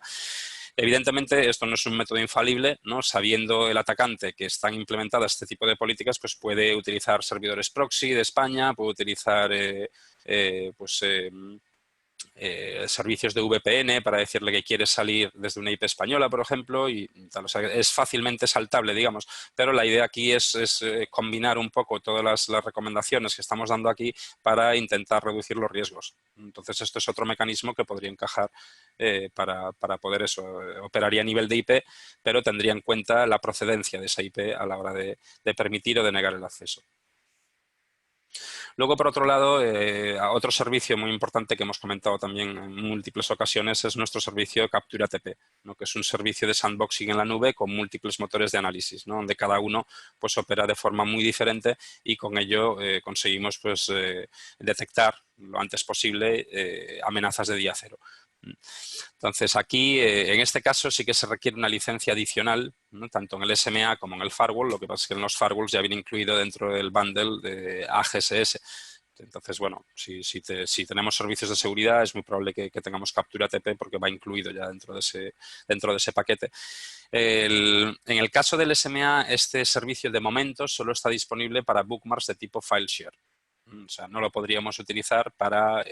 Evidentemente, esto no es un método infalible, ¿no? Sabiendo el atacante que están implementadas este tipo de políticas, pues puede utilizar servidores proxy de España, puede utilizar servicios de VPN para decirle que quiere salir desde una IP española, por ejemplo, y tal. O sea, es fácilmente saltable, digamos, pero la idea aquí es combinar un poco todas las recomendaciones que estamos dando aquí para intentar reducir los riesgos. Entonces, esto es otro mecanismo que podría encajar para poder operaría a nivel de IP, pero tendría en cuenta la procedencia de esa IP a la hora de permitir o de negar el acceso. Luego, por otro lado, otro servicio muy importante que hemos comentado también en múltiples ocasiones es nuestro servicio de Captura TP, ¿no? Que es un servicio de sandboxing en la nube con múltiples motores de análisis, ¿no? Donde cada uno pues, opera de forma muy diferente y con ello conseguimos pues, detectar lo antes posible amenazas de día cero. Entonces, aquí, en este caso, sí que se requiere una licencia adicional, ¿no? Tanto en el SMA como en el firewall. Lo que pasa es que en los firewalls ya viene incluido dentro del bundle de AGSS. Entonces, bueno, si tenemos servicios de seguridad, es muy probable que tengamos Captura TP porque va incluido ya dentro de ese paquete. En el caso del SMA, este servicio de momento solo está disponible para bookmarks de tipo file share. O sea, no lo podríamos utilizar para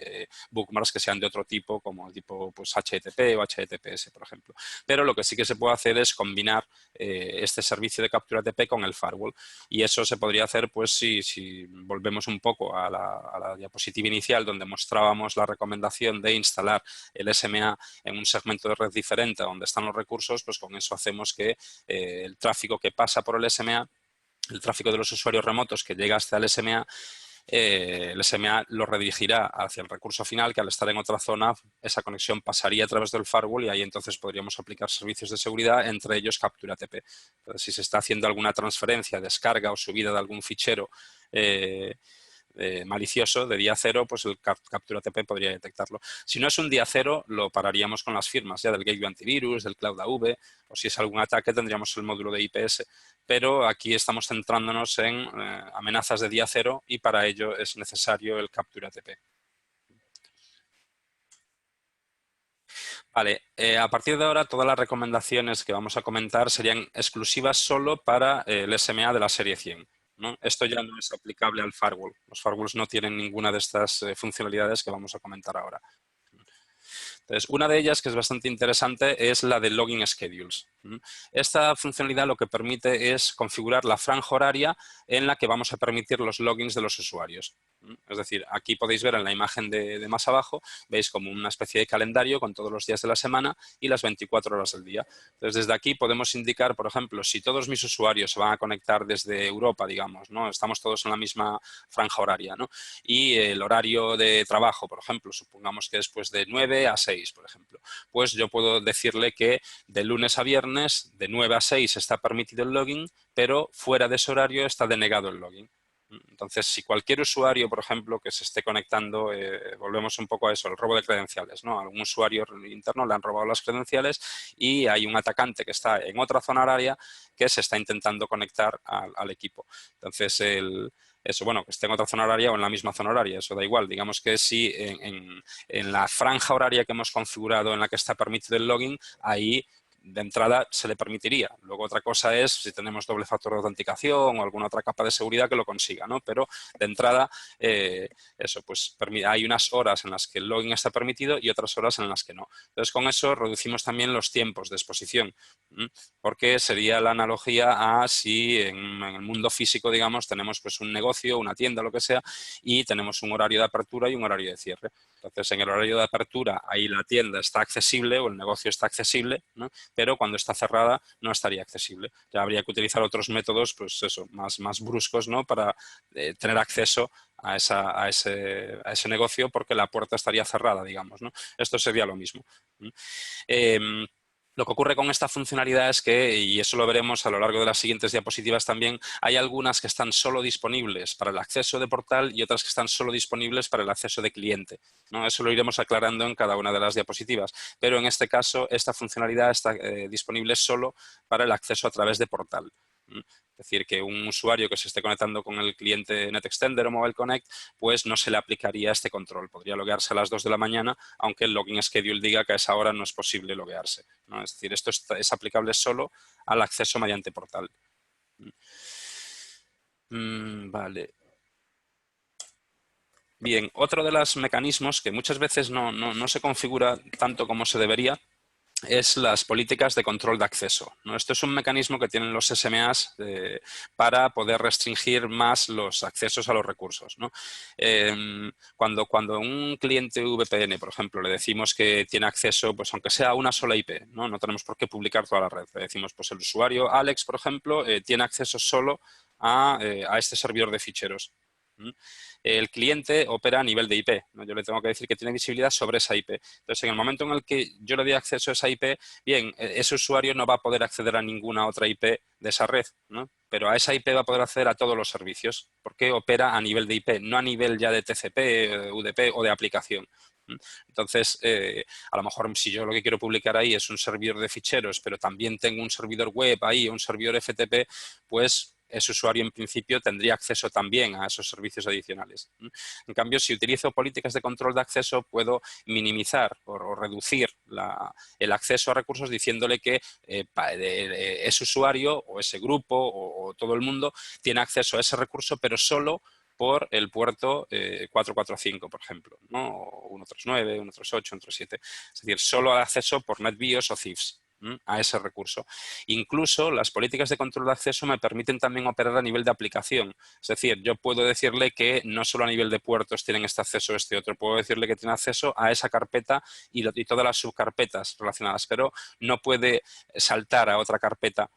bookmarks que sean de otro tipo, como el tipo pues, HTTP o HTTPS, por ejemplo. Pero lo que sí que se puede hacer es combinar este servicio de captura TP con el firewall. Y eso se podría hacer pues si volvemos un poco a la diapositiva inicial donde mostrábamos la recomendación de instalar el SMA en un segmento de red diferente a donde están los recursos, pues con eso hacemos que el tráfico que pasa por el SMA, el tráfico de los usuarios remotos que llega hasta el SMA lo redirigirá hacia el recurso final, que al estar en otra zona, esa conexión pasaría a través del firewall y ahí entonces podríamos aplicar servicios de seguridad, entre ellos captura TP. Entonces, si se está haciendo alguna transferencia, descarga o subida de algún fichero malicioso de día cero, pues el captura TP podría detectarlo. Si no es un día cero, lo pararíamos con las firmas ya del gateway antivirus, del Cloud AV, o si es algún ataque tendríamos el módulo de IPS. Pero aquí estamos centrándonos en amenazas de día cero y para ello es necesario el captura TP. Vale, a partir de ahora todas las recomendaciones que vamos a comentar serían exclusivas solo para el SMA de la serie 100. ¿No? Esto ya no es aplicable al firewall. Los firewalls no tienen ninguna de estas funcionalidades que vamos a comentar ahora. Entonces, una de ellas, que es bastante interesante, es la de Login Schedules. Esta funcionalidad lo que permite es configurar la franja horaria en la que vamos a permitir los logins de los usuarios. Es decir, aquí podéis ver en la imagen de más abajo, veis como una especie de calendario con todos los días de la semana y las 24 horas del día. Entonces, desde aquí podemos indicar, por ejemplo, si todos mis usuarios se van a conectar desde Europa, digamos, ¿no? Estamos todos en la misma franja horaria, ¿no? Y el horario de trabajo, por ejemplo, supongamos que es pues, de 9 a 6, por ejemplo, pues yo puedo decirle que de lunes a viernes, de 9 a 6 está permitido el login, pero fuera de ese horario está denegado el login. Entonces, si cualquier usuario, por ejemplo, que se esté conectando, volvemos un poco a eso, el robo de credenciales, ¿no? A algún usuario interno le han robado las credenciales y hay un atacante que está en otra zona horaria que se está intentando conectar al equipo. Entonces, eso, bueno, que esté en otra zona horaria o en la misma zona horaria, eso da igual. Digamos que si en la franja horaria que hemos configurado en la que está permitido el login, ahí de entrada se le permitiría. Luego otra cosa es si tenemos doble factor de autenticación o alguna otra capa de seguridad que lo consiga, ¿no? Pero de entrada, eso, pues hay unas horas en las que el login está permitido y otras horas en las que no. Entonces, con eso reducimos también los tiempos de exposición, porque sería la analogía a si en el mundo físico, digamos, tenemos pues un negocio, una tienda, lo que sea, y tenemos un horario de apertura y un horario de cierre. Entonces, en el horario de apertura, ahí la tienda está accesible o el negocio está accesible, ¿no? Pero cuando está cerrada no estaría accesible. Ya habría que utilizar otros métodos, pues eso, más bruscos, ¿no? Para tener acceso a ese negocio porque la puerta estaría cerrada, digamos, ¿no? Esto sería lo mismo. Lo que ocurre con esta funcionalidad es que, y eso lo veremos a lo largo de las siguientes diapositivas también, hay algunas que están solo disponibles para el acceso de portal y otras que están solo disponibles para el acceso de cliente, ¿no? Eso lo iremos aclarando en cada una de las diapositivas, pero en este caso esta funcionalidad está disponible solo para el acceso a través de portal. Es decir, que un usuario que se esté conectando con el cliente NetExtender o Mobile Connect, pues no se le aplicaría este control. Podría loguearse a las 2 de la mañana, aunque el login schedule diga que a esa hora no es posible loguearse, ¿no? Es decir, esto es aplicable solo al acceso mediante portal. Vale. Bien, otro de los mecanismos que muchas veces no se configura tanto como se debería es las políticas de control de acceso, ¿no? Esto es un mecanismo que tienen los SMAs para poder restringir más los accesos a los recursos, ¿no? Cuando un cliente VPN, por ejemplo, le decimos que tiene acceso, pues aunque sea a una sola IP, no tenemos por qué publicar toda la red. Le decimos, pues el usuario Alex, por ejemplo, tiene acceso solo a este servidor de ficheros. El cliente opera a nivel de IP, ¿no? Yo le tengo que decir que tiene visibilidad sobre esa IP. Entonces, en el momento en el que yo le doy acceso a esa IP, bien, ese usuario no va a poder acceder a ninguna otra IP de esa red, ¿no? Pero a esa IP va a poder acceder a todos los servicios, porque opera a nivel de IP, no a nivel ya de TCP, UDP o de aplicación. Entonces, a lo mejor si yo lo que quiero publicar ahí es un servidor de ficheros, pero también tengo un servidor web ahí, un servidor FTP, pues ese usuario en principio tendría acceso también a esos servicios adicionales. En cambio, si utilizo políticas de control de acceso, puedo minimizar o reducir el acceso a recursos diciéndole que ese usuario o ese grupo o todo el mundo tiene acceso a ese recurso, pero solo por el puerto 445, por ejemplo, ¿no? O 139, 138, 137. Es decir, solo acceso por NetBIOS o CIFS a ese recurso. Incluso las políticas de control de acceso me permiten también operar a nivel de aplicación. Es decir, yo puedo decirle que no solo a nivel de puertos tienen este acceso o este otro, puedo decirle que tiene acceso a esa carpeta y todas las subcarpetas relacionadas, pero no puede saltar a otra carpeta,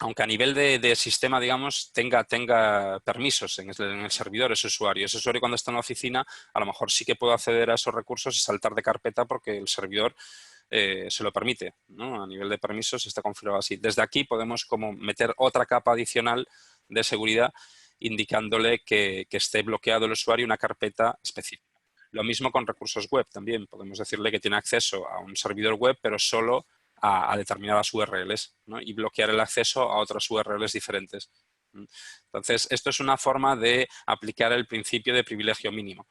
aunque a nivel de sistema, digamos, tenga permisos en el servidor ese usuario. Ese usuario cuando está en la oficina, a lo mejor sí que puede acceder a esos recursos y saltar de carpeta porque el servidor se lo permite, ¿no? A nivel de permisos está configurado así. Desde aquí podemos como meter otra capa adicional de seguridad indicándole que esté bloqueado el usuario una carpeta específica. Lo mismo con recursos web también. Podemos decirle que tiene acceso a un servidor web, pero solo a determinadas URLs, ¿no? Y bloquear el acceso a otras URLs diferentes. Entonces, esto es una forma de aplicar el principio de privilegio mínimo,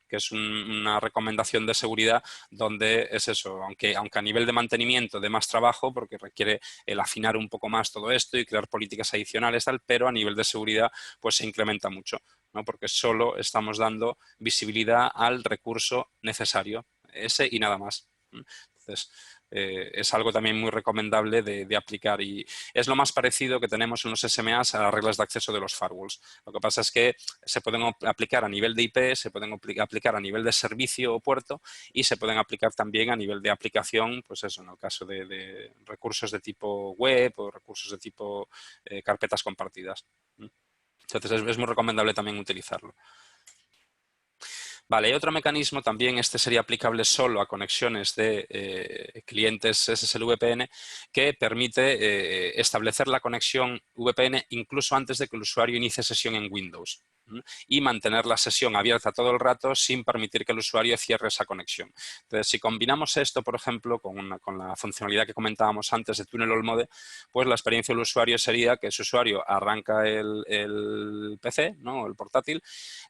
que es una recomendación de seguridad donde es eso, aunque a nivel de mantenimiento de más trabajo, porque requiere el afinar un poco más todo esto y crear políticas adicionales, tal, pero a nivel de seguridad pues se incrementa mucho, ¿no? Porque solo estamos dando visibilidad al recurso necesario, ese y nada más. Entonces, es algo también muy recomendable de aplicar y es lo más parecido que tenemos en los SMAs a las reglas de acceso de los firewalls. Lo que pasa es que se pueden aplicar a nivel de IP, se pueden aplicar a nivel de servicio o puerto y se pueden aplicar también a nivel de aplicación, pues eso, en el caso de recursos de tipo web o recursos de tipo carpetas compartidas. Entonces es muy recomendable también utilizarlo. Vale, hay otro mecanismo también, este sería aplicable solo a conexiones de clientes SSL VPN, que permite establecer la conexión VPN incluso antes de que el usuario inicie sesión en Windows y mantener la sesión abierta todo el rato sin permitir que el usuario cierre esa conexión. Entonces, si combinamos esto, por ejemplo, con la funcionalidad que comentábamos antes de Tunnel All Mode, pues la experiencia del usuario sería que su usuario arranca el PC, ¿no? El portátil,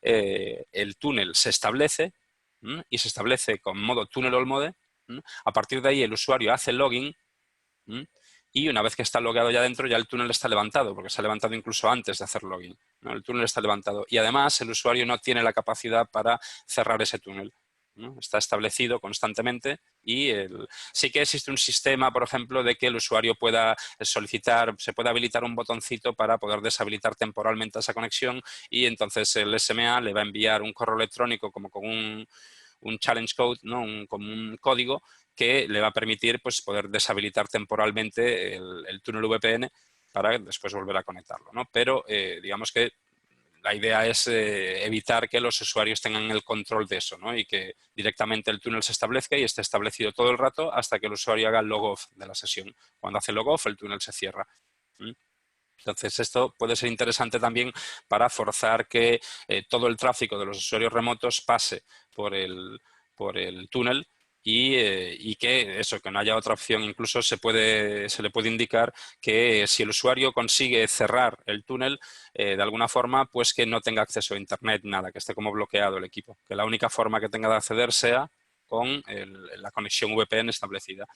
el túnel se establece y se establece con modo Tunnel All Mode. A partir de ahí el usuario hace login y una vez que está logueado ya dentro, ya el túnel está levantado, porque se ha levantado incluso antes de hacer login, ¿no? El túnel está levantado y además el usuario no tiene la capacidad para cerrar ese túnel, ¿no? Está establecido constantemente y sí que existe un sistema, por ejemplo, de que el usuario pueda solicitar, se puede habilitar un botoncito para poder deshabilitar temporalmente esa conexión y entonces el SMA le va a enviar un correo electrónico como con un challenge code, ¿no? Como un código que le va a permitir pues, poder deshabilitar temporalmente el túnel VPN para después volver a conectarlo, ¿no? Pero digamos que la idea es evitar que los usuarios tengan el control de eso, ¿no? Y que directamente el túnel se establezca y esté establecido todo el rato hasta que el usuario haga el log-off de la sesión. Cuando hace log-off, el túnel se cierra. Entonces, esto puede ser interesante también para forzar que todo el tráfico de los usuarios remotos pase por el túnel y que eso, que no haya otra opción. Incluso se le puede indicar que si el usuario consigue cerrar el túnel de alguna forma, pues que no tenga acceso a Internet, nada, que esté como bloqueado el equipo. Que la única forma que tenga de acceder sea con la conexión VPN establecida.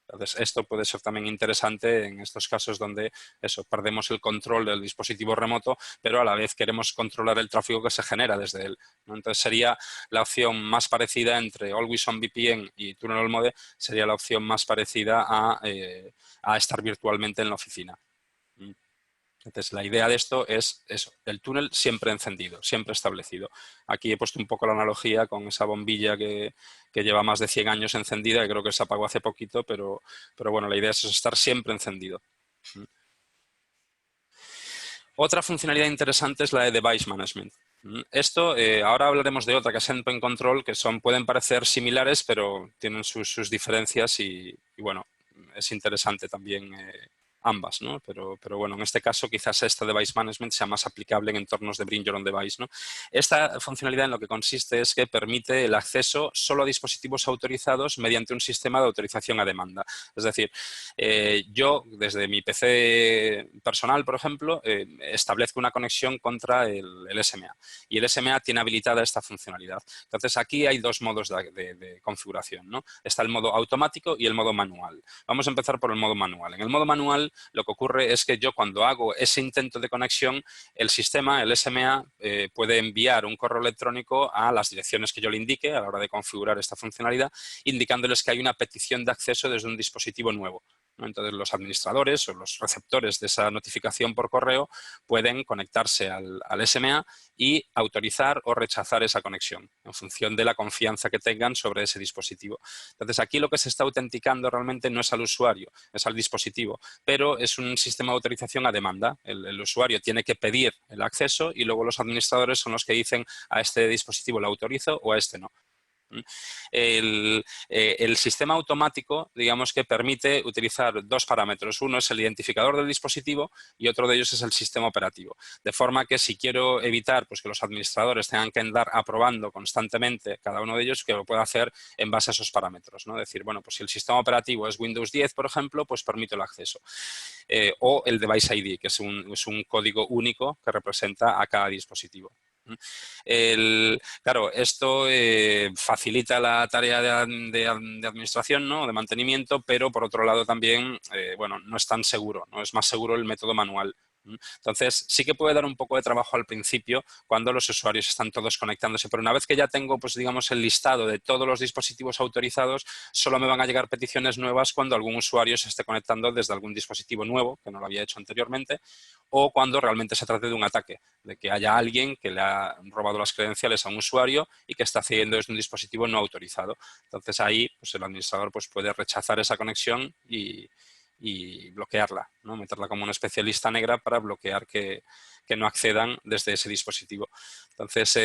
Entonces, esto puede ser también interesante en estos casos donde eso, perdemos el control del dispositivo remoto, pero a la vez queremos controlar el tráfico que se genera desde él, ¿no? Entonces, sería la opción más parecida entre Always On VPN y Tunnel All Mode, sería la opción más parecida a estar virtualmente en la oficina. Entonces, la idea de esto es eso, el túnel siempre encendido, siempre establecido. Aquí he puesto un poco la analogía con esa bombilla que lleva más de 100 años encendida, que creo que se apagó hace poquito, pero bueno, la idea es estar siempre encendido. Otra funcionalidad interesante es la de Device Management. Esto, ahora hablaremos de otra que es Endpoint Control, que pueden parecer similares, pero tienen sus diferencias y, bueno, es interesante también ambas, ¿no? Pero bueno, en este caso quizás esta Device Management sea más aplicable en entornos de Bring Your Own Device, ¿no? Esta funcionalidad en lo que consiste es que permite el acceso solo a dispositivos autorizados mediante un sistema de autorización a demanda. Es decir, yo desde mi PC personal, por ejemplo, establezco una conexión contra el SMA y el SMA tiene habilitada esta funcionalidad. Entonces, aquí hay dos modos de configuración, ¿no? Está el modo automático y el modo manual. Vamos a empezar por el modo manual. En el modo manual, lo que ocurre es que yo cuando hago ese intento de conexión, el sistema, el SMA, puede enviar un correo electrónico a las direcciones que yo le indique a la hora de configurar esta funcionalidad, indicándoles que hay una petición de acceso desde un dispositivo nuevo, ¿no? Entonces, los administradores o los receptores de esa notificación por correo pueden conectarse al SMA y autorizar o rechazar esa conexión en función de la confianza que tengan sobre ese dispositivo. Entonces, aquí lo que se está autenticando realmente no es al usuario, es al dispositivo, pero es un sistema de autorización a demanda. El usuario tiene que pedir el acceso y luego los administradores son los que dicen a este dispositivo lo autorizo o a este no. El sistema automático, digamos que permite utilizar dos parámetros. Uno es el identificador del dispositivo y otro de ellos es el sistema operativo. De forma que si quiero evitar pues, que los administradores tengan que andar aprobando constantemente cada uno de ellos, que lo pueda hacer en base a esos parámetros, ¿no? Decir, bueno, pues si el sistema operativo es Windows 10, por ejemplo, pues permito el acceso. O el Device ID, que es un código único que representa a cada dispositivo. Claro, esto facilita la tarea de administración, ¿no? De mantenimiento, pero por otro lado también, bueno, no es tan seguro, ¿no? Es más seguro el método manual. Entonces, sí que puede dar un poco de trabajo al principio cuando los usuarios están todos conectándose, pero una vez que ya tengo, pues digamos, el listado de todos los dispositivos autorizados, solo me van a llegar peticiones nuevas cuando algún usuario se esté conectando desde algún dispositivo nuevo, que no lo había hecho anteriormente, o cuando realmente se trate de un ataque, de que haya alguien que le ha robado las credenciales a un usuario y que está accediendo desde un dispositivo no autorizado. Entonces ahí pues el administrador pues, puede rechazar esa conexión y bloquearla, ¿no? Meterla como una especie de lista negra para bloquear que no accedan desde ese dispositivo. Entonces,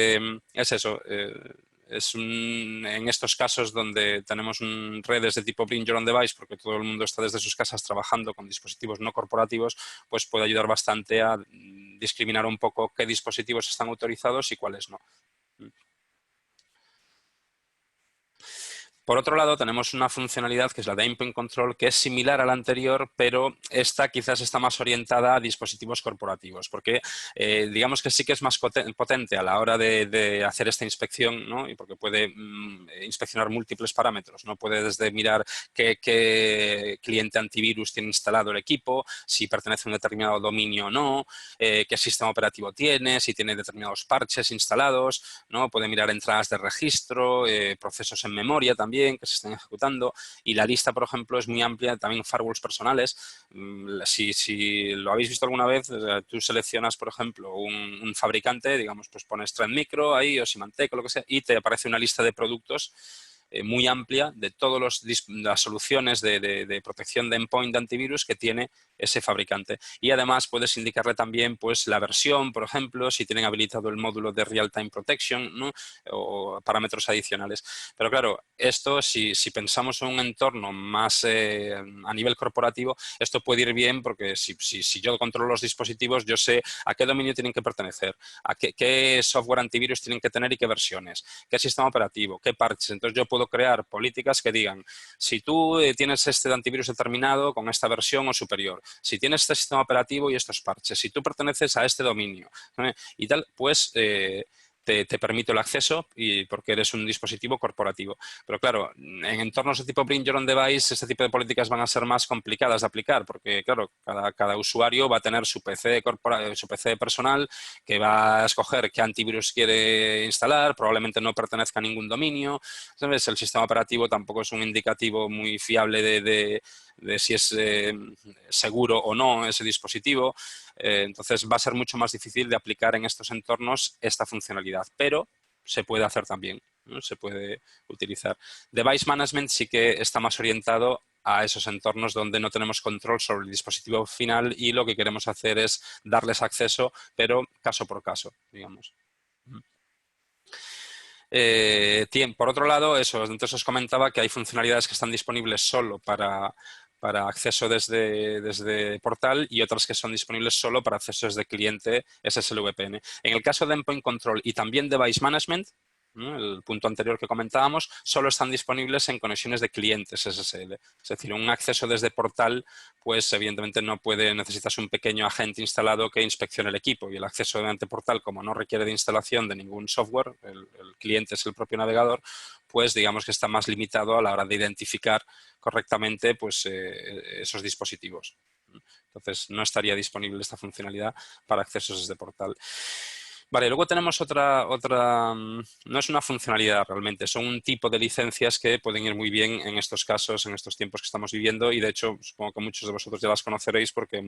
es eso. En estos casos donde tenemos redes de tipo Bring Your Own Device, porque todo el mundo está desde sus casas trabajando con dispositivos no corporativos, pues puede ayudar bastante a discriminar un poco qué dispositivos están autorizados y cuáles no. Por otro lado, tenemos una funcionalidad que es la de Endpoint Control, que es similar a la anterior, pero esta quizás está más orientada a dispositivos corporativos, porque digamos que sí que es más potente a la hora de hacer esta inspección, ¿no? Y porque puede inspeccionar múltiples parámetros, ¿no? Puede desde mirar qué cliente antivirus tiene instalado el equipo, si pertenece a un determinado dominio o no, qué sistema operativo tiene, si tiene determinados parches instalados, ¿no? Puede mirar entradas de registro, procesos en memoria también que se estén ejecutando, y la lista, por ejemplo, es muy amplia, también firewalls personales. Si lo habéis visto alguna vez, tú seleccionas, por ejemplo, un fabricante, digamos, pues pones Trend Micro ahí o Symantec o lo que sea, y te aparece una lista de productos muy amplia de todas las soluciones de protección de endpoint de antivirus que tiene ese fabricante. Y además puedes indicarle también pues, la versión, por ejemplo, si tienen habilitado el módulo de Real-Time Protection, ¿no? O parámetros adicionales. Pero claro, esto si pensamos en un entorno más a nivel corporativo, esto puede ir bien porque si yo controlo los dispositivos, yo sé a qué dominio tienen que pertenecer, a qué software antivirus tienen que tener y qué versiones, qué sistema operativo, qué parches. Entonces yo puedo crear políticas que digan, si tú tienes este antivirus determinado con esta versión o superior, si tienes este sistema operativo y estos parches, si tú perteneces a este dominio, ¿no? Y tal, pues te permito el acceso y porque eres un dispositivo corporativo. Pero claro, en entornos de tipo Bring Your Own Device, este tipo de políticas van a ser más complicadas de aplicar porque, claro, cada usuario va a tener su PC personal que va a escoger qué antivirus quiere instalar, probablemente no pertenezca a ningún dominio. ¿Sabes? El sistema operativo tampoco es un indicativo muy fiable de si es seguro o no ese dispositivo. Entonces va a ser mucho más difícil de aplicar en estos entornos esta funcionalidad, pero se puede hacer también, ¿no? Se puede utilizar. Device Management sí que está más orientado a esos entornos donde no tenemos control sobre el dispositivo final y lo que queremos hacer es darles acceso, pero caso por caso, digamos. Por otro lado, entonces os comentaba que hay funcionalidades que están disponibles solo para acceso desde portal y otras que son disponibles solo para acceso desde cliente SSL-VPN. En el caso de Endpoint Control y también Device Management, ¿no? El punto anterior que comentábamos, solo están disponibles en conexiones de clientes SSL. Es decir, un acceso desde portal, pues evidentemente necesitas un pequeño agente instalado que inspeccione el equipo y el acceso mediante portal, como no requiere de instalación de ningún software, el cliente es el propio navegador, pues digamos que está más limitado a la hora de identificar correctamente pues, esos dispositivos. Entonces no estaría disponible esta funcionalidad para accesos desde portal. Vale, luego tenemos no es una funcionalidad realmente, son un tipo de licencias que pueden ir muy bien en estos casos, en estos tiempos que estamos viviendo, y de hecho supongo que muchos de vosotros ya las conoceréis porque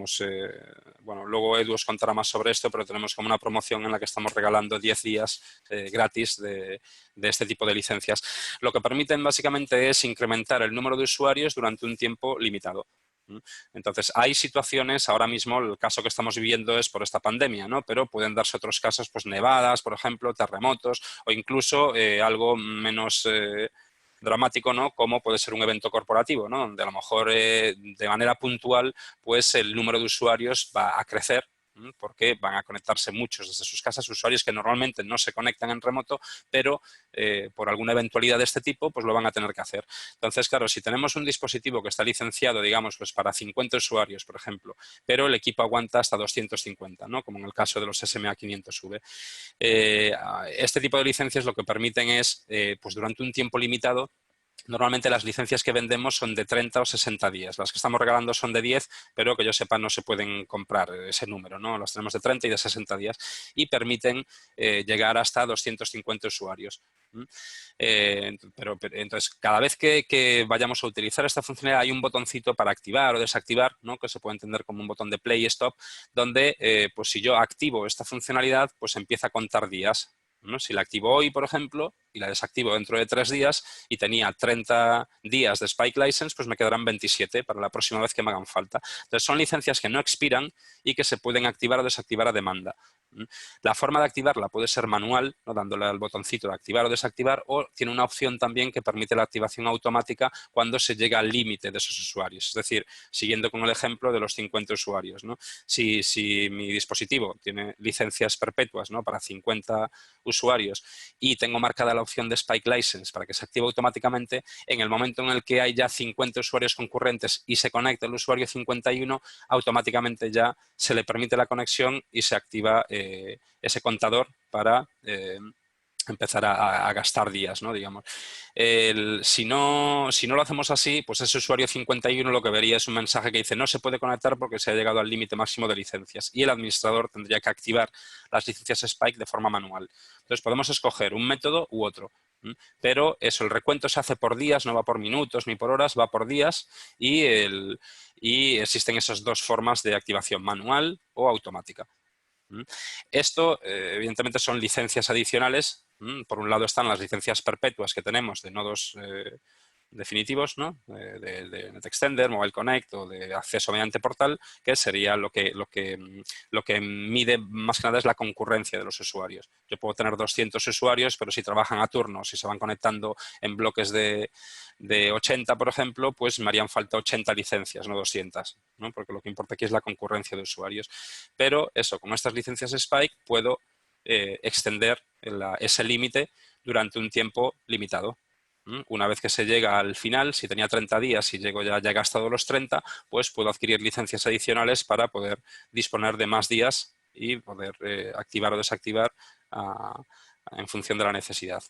bueno, luego Edu os contará más sobre esto, pero tenemos como una promoción en la que estamos regalando 10 días gratis de este tipo de licencias. Lo que permiten básicamente es incrementar el número de usuarios durante un tiempo limitado. Entonces, hay situaciones, ahora mismo el caso que estamos viviendo es por esta pandemia, ¿no? Pero pueden darse otros casos, pues nevadas, por ejemplo, terremotos o incluso algo menos dramático, ¿no? Como puede ser un evento corporativo, ¿no? Donde a lo mejor de manera puntual, pues el número de usuarios va a crecer porque van a conectarse muchos desde sus casas, usuarios que normalmente no se conectan en remoto, pero por alguna eventualidad de este tipo, pues lo van a tener que hacer. Entonces, claro, si tenemos un dispositivo que está licenciado, digamos, pues para 50 usuarios, por ejemplo, pero el equipo aguanta hasta 250, ¿no? Como en el caso de los SMA 500V. Este tipo de licencias lo que permiten es, pues durante un tiempo limitado, normalmente las licencias que vendemos son de 30 o 60 días. Las que estamos regalando son de 10, pero que yo sepa no se pueden comprar ese número, ¿no? Las tenemos de 30 y de 60 días y permiten llegar hasta 250 usuarios. Pero entonces, cada vez que vayamos a utilizar esta funcionalidad hay un botoncito para activar o desactivar, ¿no? Que se puede entender como un botón de play y stop, donde pues si yo activo esta funcionalidad, pues empieza a contar días, ¿no? Si la activo hoy, por ejemplo, y la desactivo dentro de 3 días y tenía 30 días de Spike License, pues me quedarán 27 para la próxima vez que me hagan falta. Entonces son licencias que no expiran y que se pueden activar o desactivar a demanda. La forma de activarla puede ser manual, ¿no? Dándole al botoncito de activar o desactivar, o tiene una opción también que permite la activación automática cuando se llega al límite de esos usuarios. Es decir, siguiendo con el ejemplo de los 50 usuarios, ¿no? Si mi dispositivo tiene licencias perpetuas, ¿no? Para 50 usuarios y tengo marcada la opción de Spike License para que se active automáticamente, en el momento en el que hay ya 50 usuarios concurrentes y se conecta el usuario 51, automáticamente ya se le permite la conexión y se activa ese contador para empezar a gastar días, ¿no? Digamos. Si no lo hacemos así, pues ese usuario 51 lo que vería es un mensaje que dice no se puede conectar porque se ha llegado al límite máximo de licencias y el administrador tendría que activar las licencias Spike de forma manual. Entonces podemos escoger un método u otro. Pero eso, el recuento se hace por días, no va por minutos ni por horas, va por días y existen esas dos formas de activación, manual o automática. Esto, evidentemente, son licencias adicionales. Por un lado están las licencias perpetuas que tenemos de nodos definitivos, ¿no? de NetExtender, Mobile Connect o de acceso mediante portal, que sería lo que mide más que nada es la concurrencia de los usuarios. Yo puedo tener 200 usuarios, pero si trabajan a turnos y se van conectando en bloques de 80, por ejemplo, pues me harían falta 80 licencias, no 200, ¿no? Porque lo que importa aquí es la concurrencia de usuarios. Pero eso, con estas licencias Spike puedo extender ese límite durante un tiempo limitado. Una vez que se llega al final, si tenía 30 días y ya he gastado los 30, pues puedo adquirir licencias adicionales para poder disponer de más días y poder activar o desactivar en función de la necesidad.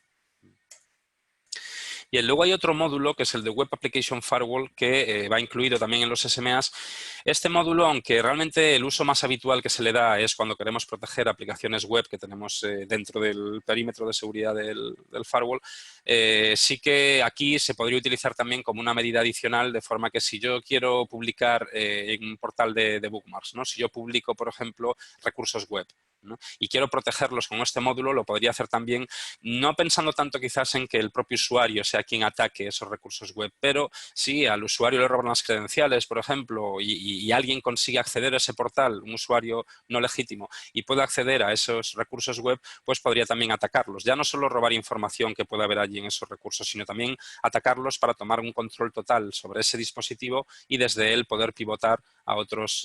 Y luego hay otro módulo que es el de Web Application Firewall que va incluido también en los SMAs. Este módulo, aunque realmente el uso más habitual que se le da es cuando queremos proteger aplicaciones web que tenemos dentro del perímetro de seguridad del firewall, sí que aquí se podría utilizar también como una medida adicional, de forma que si yo quiero publicar en un portal de bookmarks, ¿no? Si yo publico, por ejemplo, recursos web, ¿no? Y quiero protegerlos con este módulo, lo podría hacer también, no pensando tanto quizás en que el propio usuario sea quien ataque esos recursos web, pero si al usuario le roban las credenciales, por ejemplo, y alguien consigue acceder a ese portal, un usuario no legítimo, y puede acceder a esos recursos web, pues podría también atacarlos. Ya no solo robar información que pueda haber allí en esos recursos, sino también atacarlos para tomar un control total sobre ese dispositivo y desde él poder pivotar a otras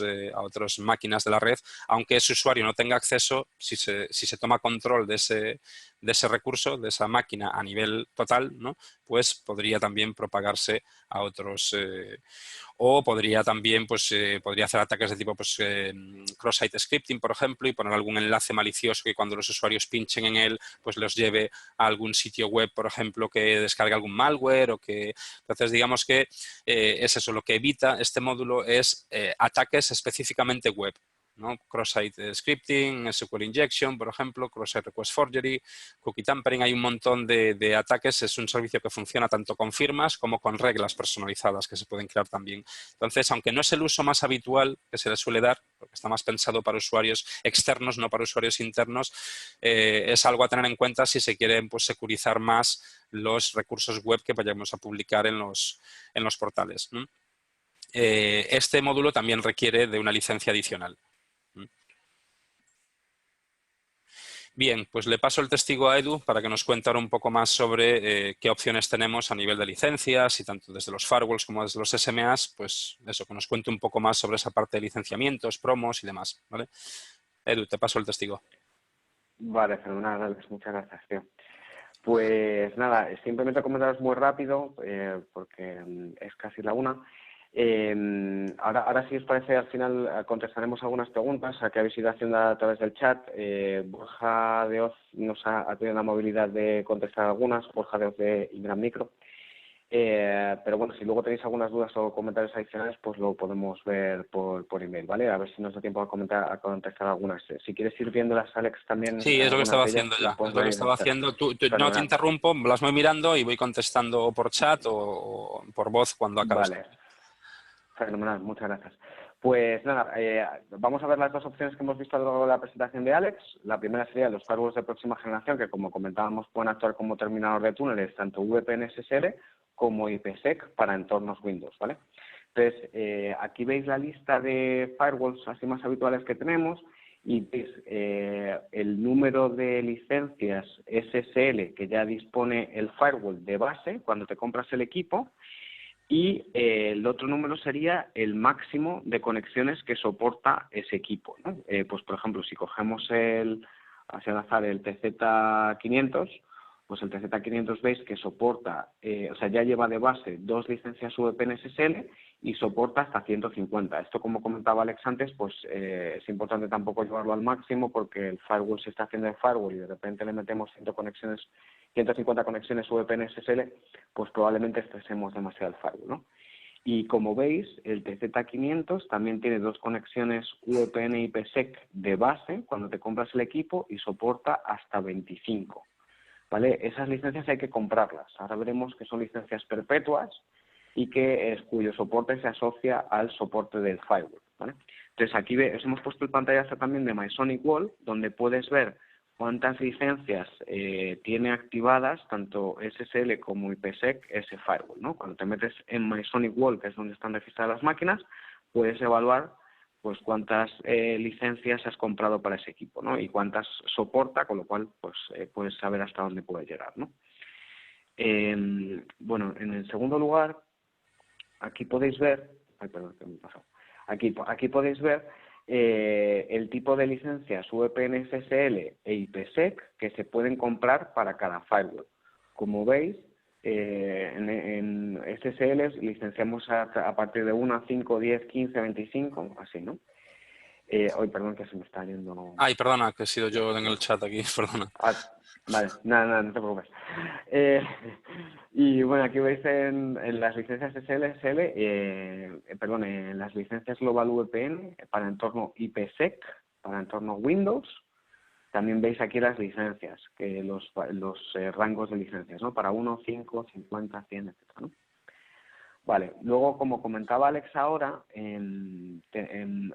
máquinas de la red, aunque ese usuario no tenga acceso eso, si se toma control de ese recurso, de esa máquina a nivel total, ¿no? Pues podría también propagarse a otros, o podría también, pues, podría hacer ataques de tipo, pues, cross-site scripting, por ejemplo, y poner algún enlace malicioso que cuando los usuarios pinchen en él, pues los lleve a algún sitio web, por ejemplo, que descargue algún malware o que... Entonces, digamos que es eso, lo que evita este módulo es ataques específicamente web, ¿no? Cross-site scripting, SQL injection, por ejemplo, cross-site request forgery, cookie tampering, hay un montón de ataques. Es un servicio que funciona tanto con firmas como con reglas personalizadas que se pueden crear también. Entonces, aunque no es el uso más habitual que se le suele dar, porque está más pensado para usuarios externos, no para usuarios internos, es algo a tener en cuenta si se quieren, pues, securizar más los recursos web que vayamos a publicar en los portales, ¿no? Este módulo también requiere de una licencia adicional. Bien, pues le paso el testigo a Edu para que nos cuente ahora un poco más sobre qué opciones tenemos a nivel de licencias y tanto desde los firewalls como desde los SMAs, pues eso, que nos cuente un poco más sobre esa parte de licenciamientos, promos y demás, ¿vale? Edu, te paso el testigo. Vale, fenomenal, Alex, muchas gracias, tío. Pues nada, simplemente comentaros muy rápido, porque es casi la una. Ahora si os parece, al final contestaremos algunas preguntas que habéis ido haciendo a través del chat. Borja de Oz nos ha tenido la movilidad de contestar algunas, Borja de Oz de Ingram Micro. Pero bueno, si luego tenéis algunas dudas o comentarios adicionales, pues lo podemos ver por email, ¿vale? A ver si nos da tiempo a contestar algunas. Si quieres ir viéndolas, Alex, también Sí, es lo que algunas estaba de ellas, haciendo las ya, es podemos lo que ver estaba directas. haciendo. No te Fenomenal. interrumpo, las voy mirando y voy contestando por chat o por voz cuando acabes. Vale, fenomenal, muchas gracias. Pues nada, vamos a ver las dos opciones que hemos visto a lo largo de la presentación de Alex. La primera sería los firewalls de próxima generación, que como comentábamos pueden actuar como terminador de túneles, tanto VPN SSL como IPsec para entornos Windows, ¿vale? Entonces, aquí veis la lista de firewalls así más habituales que tenemos y veis el número de licencias SSL que ya dispone el firewall de base cuando te compras el equipo. Y el otro número sería el máximo de conexiones que soporta ese equipo, ¿no? Pues, por ejemplo, si cogemos hacia al azar, el TZ500, pues el TZ500 veis que soporta, o sea, ya lleva de base 2 licencias VPN SSL y soporta hasta 150. Esto, como comentaba Alex antes, pues es importante tampoco llevarlo al máximo porque el firewall se está haciendo el firewall y de repente le metemos 150 conexiones VPN SSL, pues probablemente estresemos demasiado el firewall, ¿no? Y como veis, el TZ500 también tiene 2 conexiones VPN IPsec de base cuando te compras el equipo y soporta hasta 25. ¿Vale? Esas licencias hay que comprarlas. Ahora veremos que son licencias perpetuas y que cuyo soporte se asocia al soporte del firewall, ¿vale? Entonces aquí os hemos puesto el pantallazo también de MySonicWall, donde puedes ver cuántas licencias tiene activadas tanto SSL como IPsec ese firewall, ¿no? Cuando te metes en MySonicWall, que es donde están registradas las máquinas, puedes evaluar pues cuántas licencias has comprado para ese equipo, ¿no? Y cuántas soporta, con lo cual pues puedes saber hasta dónde puede llegar, ¿no? Bueno, en el segundo lugar, aquí podéis ver, aquí podéis ver el tipo de licencias VPN SSL e IPsec que se pueden comprar para cada firewall. Como veis, en SSL licenciamos a partir de 1, 5, 10, 15, 25, así, ¿no? Hoy, perdón, que se me está yendo... Ay, perdona, que he sido yo en el chat aquí, perdona. Vale, nada, no te preocupes. Y bueno, aquí veis en las licencias SSL, perdón, en las licencias Global VPN para entorno IPsec, para entorno Windows. También veis aquí las licencias, que los rangos de licencias, ¿no? Para 1, 5, 50, 100, etc., ¿no? Vale, luego, como comentaba Alex ahora,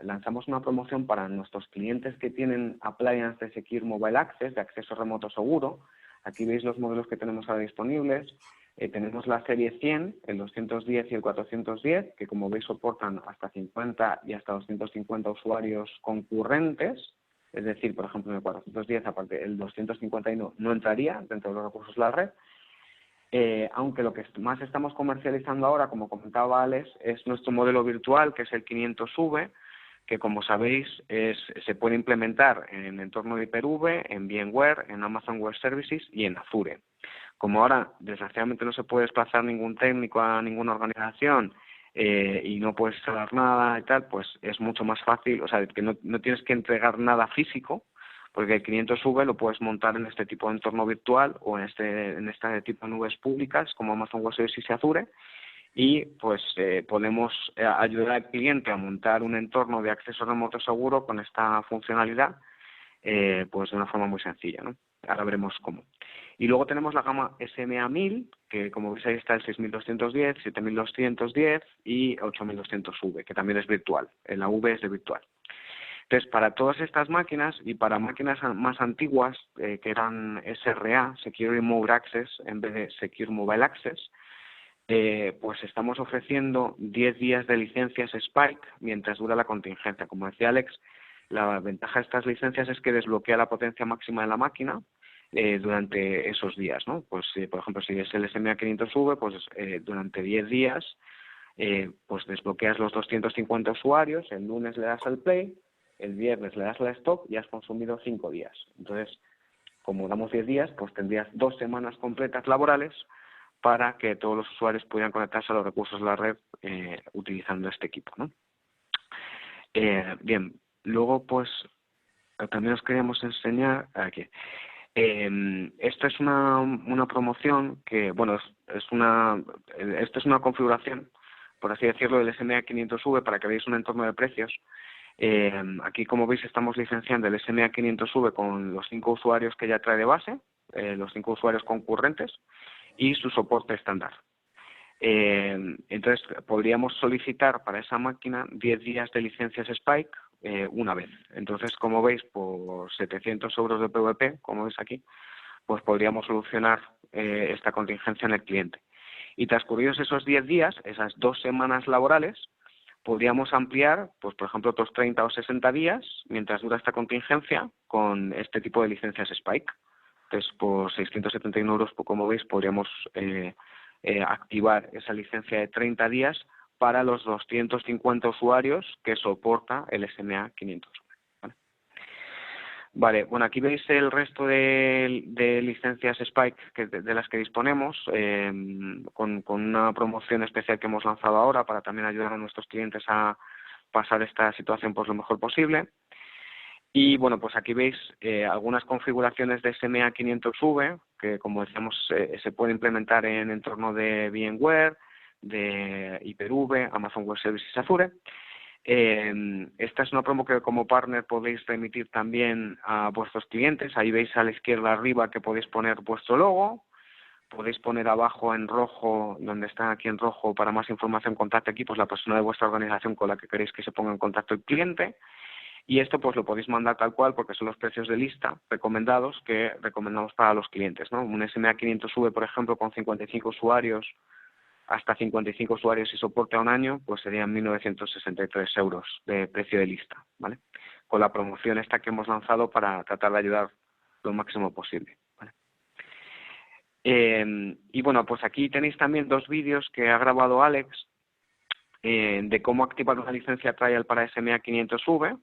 lanzamos una promoción para nuestros clientes que tienen appliance de Secure Mobile Access, de acceso remoto seguro. Aquí veis los modelos que tenemos ahora disponibles. Tenemos la serie 100, el 210 y el 410, que como veis soportan hasta 50 y hasta 250 usuarios concurrentes. Es decir, por ejemplo, en el 410, aparte el 251 no entraría dentro de los recursos de la red. Aunque lo que más estamos comercializando ahora, como comentaba Alex, es nuestro modelo virtual, que es el 500V, que como sabéis se puede implementar en entorno de Hyper-V, en VMware, en Amazon Web Services y en Azure. Como ahora desgraciadamente no se puede desplazar ningún técnico a ninguna organización y no puedes instalar nada y tal, pues es mucho más fácil, o sea, que no tienes que entregar nada físico, porque el 500V lo puedes montar en este tipo de entorno virtual o en este tipo de nubes públicas como Amazon Web Services y Azure, y pues podemos ayudar al cliente a montar un entorno de acceso remoto seguro con esta funcionalidad pues de una forma muy sencilla, ¿no? Ahora veremos cómo. Y luego tenemos la gama SMA1000, que como veis ahí está el 6210, 7210 y 8200V, que también es virtual. La V es de virtual. Entonces, para todas estas máquinas y para máquinas más antiguas, que eran SRA, Secure Remote Access, en vez de Secure Mobile Access, pues estamos ofreciendo 10 días de licencias Spike mientras dura la contingencia. Como decía Alex, la ventaja de estas licencias es que desbloquea la potencia máxima de la máquina durante esos días, ¿no? Pues, por ejemplo, si es el SMA500V, pues durante 10 días pues desbloqueas los 250 usuarios, el lunes le das al play, el viernes le das al stop y has consumido 5 días. Entonces, como damos 10 días, pues tendrías 2 semanas completas laborales para que todos los usuarios pudieran conectarse a los recursos de la red utilizando este equipo, ¿no? Bien, luego pues también os queríamos enseñar aquí. Esta es una promoción que, bueno, esta es una configuración, por así decirlo, del SMA500V para que veáis un entorno de precios. Aquí, como veis, estamos licenciando el SMA500V con los 5 usuarios que ya trae de base, los 5 usuarios concurrentes y su soporte estándar. Entonces, podríamos solicitar para esa máquina 10 días de licencias Spike una vez. Entonces, como veis, por 700 euros de PVP, como veis aquí, pues podríamos solucionar esta contingencia en el cliente. Y transcurridos esos 10 días, esas 2 semanas laborales, podríamos ampliar, pues por ejemplo, otros 30 o 60 días, mientras dura esta contingencia, con este tipo de licencias Spike. Entonces, por 671 euros, como veis, podríamos activar esa licencia de 30 días para los 250 usuarios que soporta el SMA500. Vale, bueno, aquí veis el resto de licencias Spike de las que disponemos, con una promoción especial que hemos lanzado ahora para también ayudar a nuestros clientes a pasar esta situación pues lo mejor posible. Y bueno, pues aquí veis algunas configuraciones de SMA500V que, como decíamos, se puede implementar en entorno de VMware, de Hyper-V, Amazon Web Services y Azure. Esta es una promo que como partner podéis remitir también a vuestros clientes. Ahí veis a la izquierda arriba que podéis poner vuestro logo. Podéis poner abajo en rojo, donde está aquí en rojo, para más información, contacte aquí, pues la persona de vuestra organización con la que queréis que se ponga en contacto el cliente. Y esto pues lo podéis mandar tal cual porque son los precios de lista recomendados que recomendamos para los clientes, ¿no? Un SMA500V, por ejemplo, con 55 usuarios, hasta 55 usuarios y soporte a un año, pues serían 1.963 euros de precio de lista, ¿vale? Con la promoción esta que hemos lanzado para tratar de ayudar lo máximo posible, ¿vale? Y bueno, pues aquí tenéis también 2 vídeos que ha grabado Alex de cómo activar una licencia trial para SMA500V,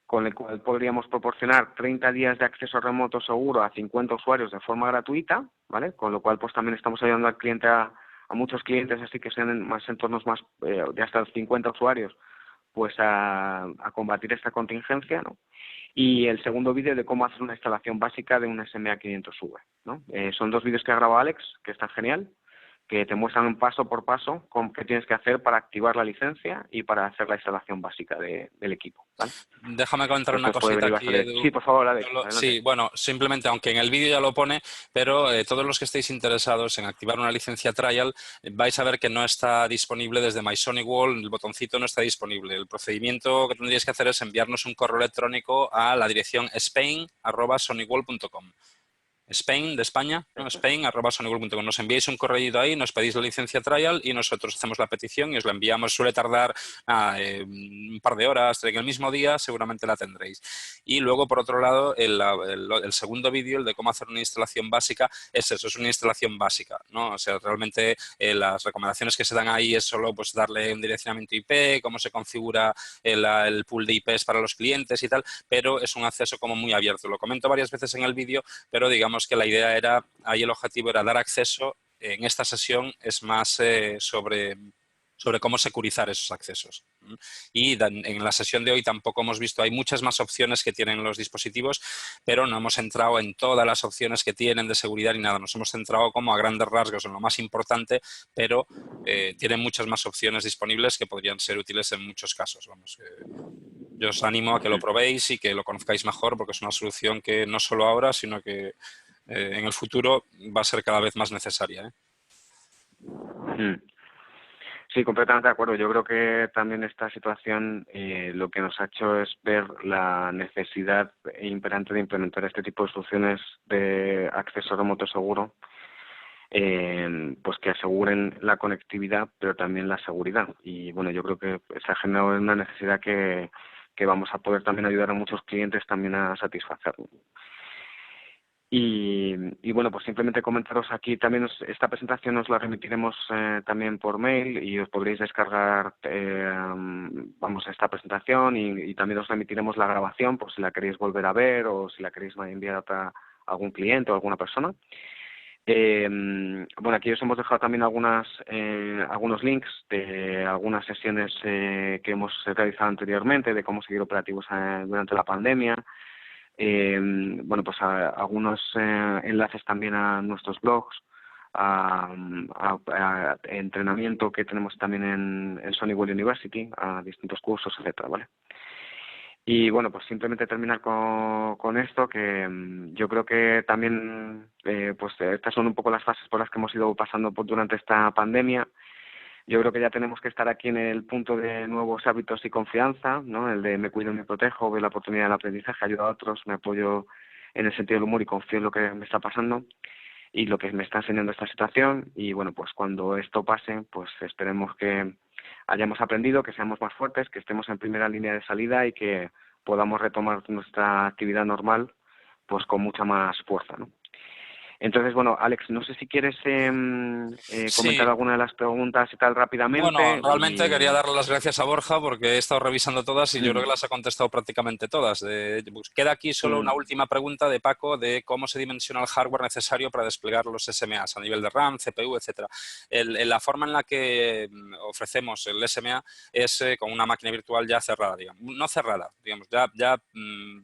con el cual podríamos proporcionar 30 días de acceso remoto seguro a 50 usuarios de forma gratuita, ¿vale? Con lo cual pues también estamos ayudando al cliente a muchos clientes, así que sean en más entornos más de hasta 50 usuarios, pues a combatir esta contingencia, ¿no? Y el segundo vídeo de cómo hacer una instalación básica de un SMA500V, ¿no? Son 2 vídeos que ha grabado Alex, que están genial, que te muestran paso por paso qué tienes que hacer para activar la licencia y para hacer la instalación básica del equipo, ¿vale? Déjame comentar una Esto os puede cosita venir aquí, bastante. Edu. Sí, por favor, Alex, adelante. Sí, bueno, simplemente, aunque en el vídeo ya lo pone, pero todos los que estéis interesados en activar una licencia trial, vais a ver que no está disponible desde MySonicWall, el botoncito no está disponible. El procedimiento que tendríais que hacer es enviarnos un correo electrónico a la dirección spain@sonicwall.com. Spain, de España, ¿no? Eso es. Spain@sonyworld.com. Nos enviáis un correo ahí, nos pedís la licencia trial y nosotros hacemos la petición y os la enviamos. Suele tardar un par de horas, en el mismo día seguramente la tendréis. Y luego, por otro lado, el segundo vídeo, el de cómo hacer una instalación básica, es eso, es una instalación básica, ¿no? O sea, realmente las recomendaciones que se dan ahí es solo pues darle un direccionamiento IP, cómo se configura el pool de IPs para los clientes y tal, pero es un acceso como muy abierto. Lo comento varias veces en el vídeo, pero digamos que la idea era, ahí el objetivo era dar acceso. En esta sesión es más sobre cómo securizar esos accesos. Y en la sesión de hoy tampoco hemos visto, hay muchas más opciones que tienen los dispositivos, pero no hemos entrado en todas las opciones que tienen de seguridad ni nada. Nos hemos centrado como a grandes rasgos en lo más importante, pero tienen muchas más opciones disponibles que podrían ser útiles en muchos casos. Vamos, yo os animo a que lo probéis y que lo conozcáis mejor, porque es una solución que no solo ahora, sino que en el futuro va a ser cada vez más necesaria, ¿eh? Sí, completamente de acuerdo. Yo creo que también esta situación lo que nos ha hecho es ver la necesidad imperante de implementar este tipo de soluciones de acceso remoto seguro, pues que aseguren la conectividad, pero también la seguridad. Y bueno, yo creo que se ha generado una necesidad que vamos a poder también ayudar a muchos clientes también a satisfacer. Y bueno, pues simplemente comentaros aquí también esta presentación os la remitiremos también por mail y os podréis descargar vamos esta presentación y también os remitiremos la grabación por si la queréis volver a ver o si la queréis enviar a algún cliente o alguna persona. Bueno, aquí os hemos dejado también algunos links de algunas sesiones que hemos realizado anteriormente de cómo seguir operativos durante la pandemia. Bueno, pues algunos enlaces también a nuestros blogs, a entrenamiento que tenemos también en Sony World University, a distintos cursos, etcétera, ¿vale? Y bueno, pues simplemente terminar con esto, que yo creo que también pues estas son un poco las fases por las que hemos ido pasando durante esta pandemia. Yo creo que ya tenemos que estar aquí en el punto de nuevos hábitos y confianza, ¿no? El de me cuido y me protejo, veo la oportunidad del aprendizaje, ayudo a otros, me apoyo en el sentido del humor y confío en lo que me está pasando y lo que me está enseñando esta situación. Y bueno, pues cuando esto pase, pues esperemos que hayamos aprendido, que seamos más fuertes, que estemos en primera línea de salida y que podamos retomar nuestra actividad normal pues con mucha más fuerza, ¿no? Entonces, bueno, Alex, no sé si quieres Sí. comentar alguna de las preguntas y tal Bueno, rápidamente. realmente quería darle las gracias a Borja porque he estado revisando todas y yo creo que Mm, las ha contestado prácticamente todas. Pues queda aquí solo una mm, última pregunta de Paco de cómo se dimensiona el hardware necesario para desplegar los SMAs a nivel de RAM, CPU, etcétera. La forma en la que ofrecemos el SMA es con una máquina virtual ya cerrada, digamos. No cerrada, digamos, ya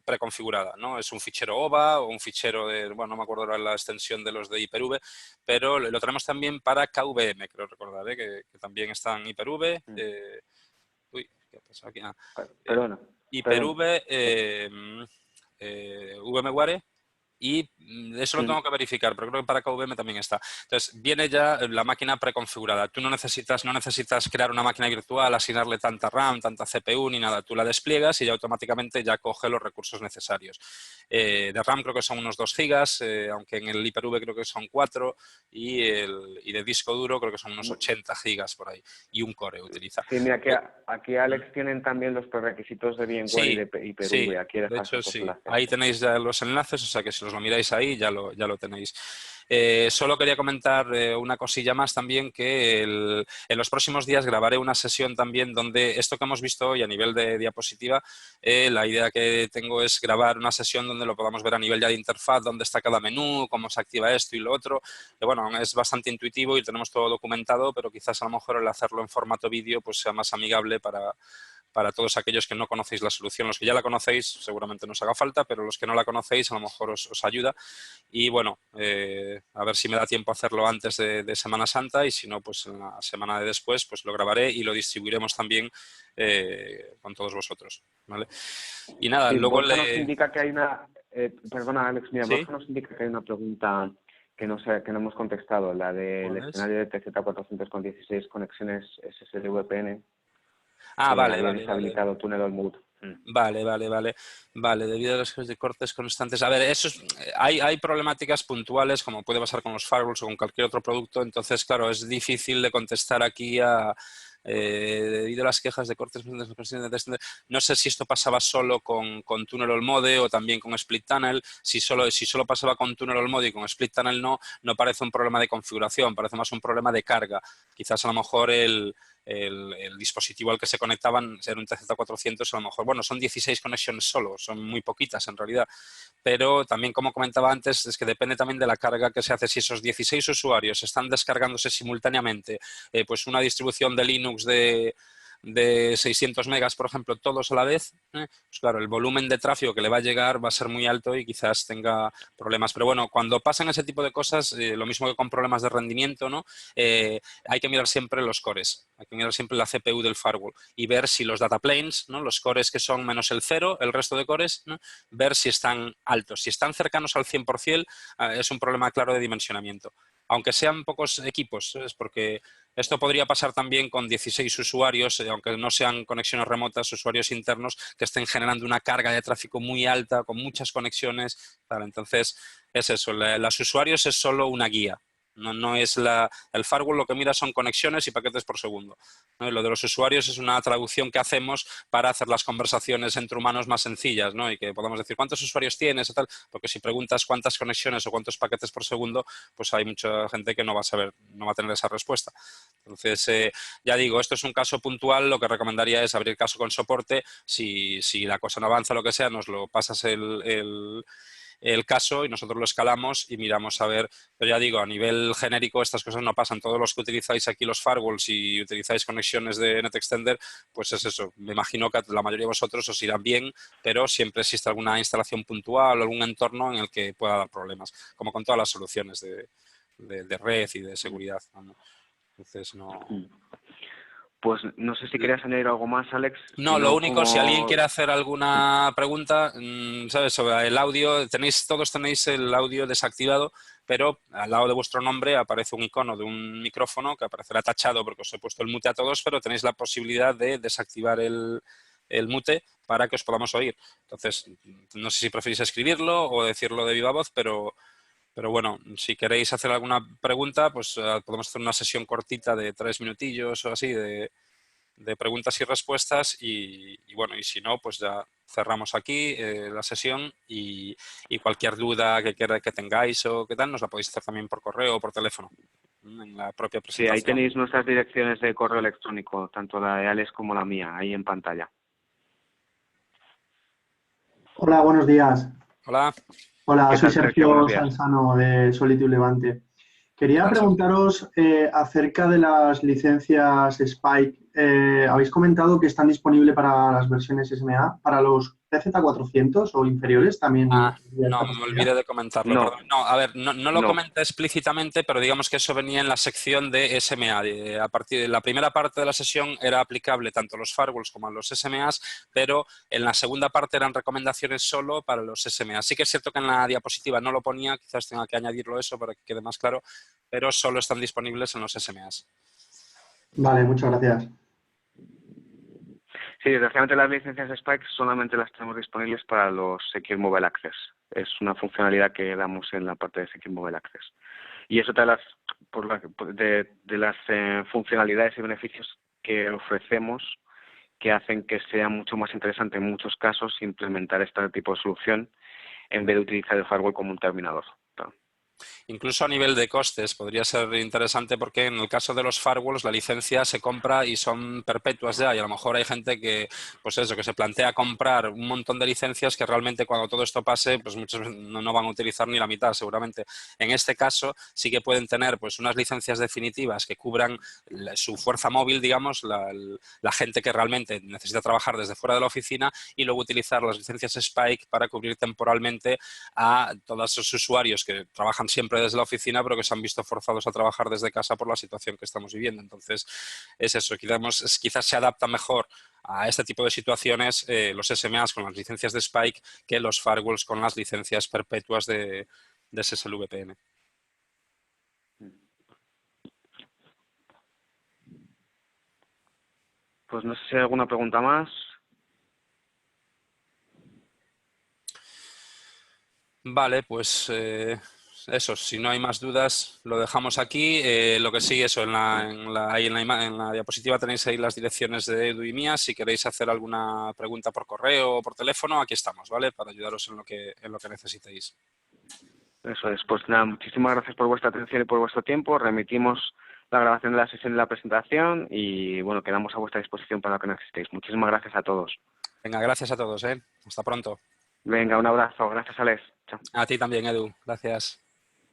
preconfigurada, ¿no? Es un fichero OVA o un fichero de, bueno, no me acuerdo ahora la extensión de los de Hyper-V, pero lo tenemos también para KVM, creo recordar, que también está en Hyper-V. mm. Uy, ¿qué ha pasado aquí? Eh, Perdona, perdona. Hyper-V, VMware, y eso lo Mm, tengo que verificar, pero creo que para KVM también está. Entonces, viene ya la máquina preconfigurada. Tú no necesitas crear una máquina virtual, asignarle tanta RAM, tanta CPU, ni nada. Tú la despliegas y ya automáticamente ya coge los recursos necesarios. De RAM creo que son unos 2 gigas, aunque en el Hyper-V creo que son 4, y de disco duro creo que son unos 80 gigas por ahí. Y un core utiliza. Sí, mira, aquí Alex tienen también los prerequisitos de VMware y Sí, de sí, Hyper-V. Aquí de dejas hecho esos sí. enlaces. Ahí tenéis ya los enlaces, o sea que si os lo miráis ahí ya lo tenéis. Solo quería comentar una cosilla más también, que en los próximos días grabaré una sesión también donde esto que hemos visto hoy a nivel de diapositiva, la idea que tengo es grabar una sesión donde lo podamos ver a nivel ya de interfaz, dónde está cada menú, cómo se activa esto y lo otro. Bueno, es bastante intuitivo y tenemos todo documentado, pero quizás a lo mejor el hacerlo en formato vídeo pues sea más amigable para todos aquellos que no conocéis la solución. Los que ya la conocéis seguramente nos haga falta, pero los que no la conocéis a lo mejor os ayuda. Y bueno, a ver si me da tiempo a hacerlo antes de Semana Santa, y si no, pues en la semana de después pues lo grabaré y lo distribuiremos también con todos vosotros, ¿vale? Y nada, Sí, luego Borja nos indica que hay perdona Alex, mira, ¿Sí? Borja nos indica que hay una pregunta que que no hemos contestado, la del ¿Cuál es? escenario de TZ400 con 16 conexiones SSL VPN, Ah, que vale, había vale, vale. deshabilitado túnel all mode. Mm. Vale, debido a los casos de cortes constantes. A ver, hay problemáticas puntuales, como puede pasar con los firewalls o con cualquier otro producto, entonces, claro, es difícil de contestar aquí debido a las quejas de cortes constantes. No sé si esto pasaba solo con Tunnel All Mode o también con Split Tunnel. Si solo pasaba con Tunnel All Mode y con Split Tunnel no parece un problema de configuración, parece más un problema de carga. Quizás a lo mejor el dispositivo al que se conectaban era un TZ400, a lo mejor, bueno, son 16 conexiones solo, son muy poquitas en realidad, pero también, como comentaba antes, es que depende también de la carga que se hace. Si esos 16 usuarios están descargándose simultáneamente, pues una distribución de Linux de 600 megas, por ejemplo, todos a la vez, pues claro, el volumen de tráfico que le va a llegar va a ser muy alto y quizás tenga problemas. Pero bueno, cuando pasan ese tipo de cosas, lo mismo que con problemas de rendimiento, ¿no? Hay que mirar siempre los cores, hay que mirar siempre la CPU del firewall y ver si los data planes, ¿no? Los cores que son menos el cero, el resto de cores, ¿no? Ver si están altos. Si están cercanos al 100%, es un problema claro de dimensionamiento. Aunque sean pocos equipos, es porque esto podría pasar también con 16 usuarios, aunque no sean conexiones remotas, usuarios internos que estén generando una carga de tráfico muy alta, con muchas conexiones. Vale, entonces, es eso, los usuarios es solo una guía. No es el firewall lo que mira son conexiones y paquetes por segundo, ¿no? Y lo de los usuarios es una traducción que hacemos para hacer las conversaciones entre humanos más sencillas, ¿no? Y que podamos decir cuántos usuarios tienes o tal, porque si preguntas cuántas conexiones o cuántos paquetes por segundo, pues hay mucha gente que no va a saber, no va a tener esa respuesta. Entonces, ya digo, esto es un caso puntual, lo que recomendaría es abrir caso con soporte. Si la cosa no avanza, lo que sea, nos lo pasas el caso y nosotros lo escalamos y miramos a ver, pero ya digo, a nivel genérico estas cosas no pasan. Todos los que utilizáis aquí los firewalls y utilizáis conexiones de NetExtender, pues es eso. Me imagino que la mayoría de vosotros os irán bien, pero siempre existe alguna instalación puntual o algún entorno en el que pueda dar problemas, como con todas las soluciones de red y de seguridad, ¿no? Entonces, no... Mm. Pues no sé si querías añadir algo más, Alex, si No, lo no, único, si alguien quiere como... hacer Sí. alguna pregunta, ¿sabes? Sobre el audio, todos tenéis el audio desactivado, pero al lado de vuestro nombre aparece un icono de un micrófono que aparecerá tachado porque os he puesto el mute a todos, pero tenéis la posibilidad de desactivar el mute para que os podamos oír. Entonces, no sé si preferís escribirlo o decirlo de viva voz, pero bueno, si queréis hacer alguna pregunta, pues podemos hacer una sesión cortita de 3 minutillos o así de preguntas y respuestas y bueno, y si no, pues ya cerramos aquí la sesión y cualquier duda que tengáis o qué tal, nos la podéis hacer también por correo o por teléfono en la propia Sí, ahí presentación. tenéis nuestras direcciones de correo electrónico, tanto la de Alex como la mía, ahí en pantalla. Hola, buenos días. Hola, Hola, ¿Qué soy tal, Sergio? Buenos Sergio días. Sanzano de Solitude Levante. ¿qué Quería tal, Sergio? preguntaros acerca de las licencias Spike. Habéis comentado que están disponibles para las versiones SMA, para los PZ400 o inferiores también Ah, tendría no, esta me posibilidad. olvidé de comentarlo, No, perdón. No, a ver, no lo no. comenté explícitamente, pero digamos que eso venía en la sección de SMA. A partir de la primera parte de la sesión era aplicable tanto a los firewalls como a los SMAs, pero en la segunda parte eran recomendaciones solo para los SMA. Sí que es cierto que en la diapositiva no lo ponía, quizás tenga que añadirlo eso para que quede más claro, pero solo están disponibles en los SMAs. Vale, muchas gracias. Sí, desgraciadamente las licencias Spike solamente las tenemos disponibles para los Secure Mobile Access. Es una funcionalidad que damos en la parte de Secure Mobile Access. Y es otra de de las funcionalidades y beneficios que ofrecemos que hacen que sea mucho más interesante en muchos casos implementar este tipo de solución en vez de utilizar el firewall como un terminador. Incluso a nivel de costes podría ser interesante porque en el caso de los firewalls la licencia se compra y son perpetuas ya y a lo mejor hay gente que, pues eso, que se plantea comprar un montón de licencias que realmente cuando todo esto pase, pues muchos no van a utilizar ni la mitad seguramente. En este caso sí que pueden tener pues unas licencias definitivas que cubran su fuerza móvil, digamos, la gente que realmente necesita trabajar desde fuera de la oficina y luego utilizar las licencias Spike para cubrir temporalmente a todos esos usuarios que trabajan siempre desde la oficina, pero que se han visto forzados a trabajar desde casa por la situación que estamos viviendo. Entonces, es eso, quizás se adapta mejor a este tipo de situaciones los SMAs con las licencias de Spike que los firewalls con las licencias perpetuas de SSL VPN. Pues no sé si hay alguna pregunta más. Vale, pues eso, si no hay más dudas, lo dejamos aquí. Lo que sí, eso, ahí en la diapositiva tenéis ahí las direcciones de Edu y mía. Si queréis hacer alguna pregunta por correo o por teléfono, aquí estamos, ¿vale? Para ayudaros en lo que necesitéis. Eso es, pues nada, muchísimas gracias por vuestra atención y por vuestro tiempo. Remitimos la grabación de la sesión de la presentación y bueno, quedamos a vuestra disposición para lo que necesitéis. Muchísimas gracias a todos. Venga, gracias a todos, ¿eh? Hasta pronto. Venga, un abrazo. Gracias, Alex. Chao. A ti también, Edu. Gracias.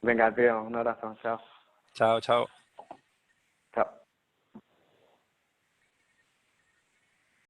Venga, tío, un abrazo. Chao. Chao, chao.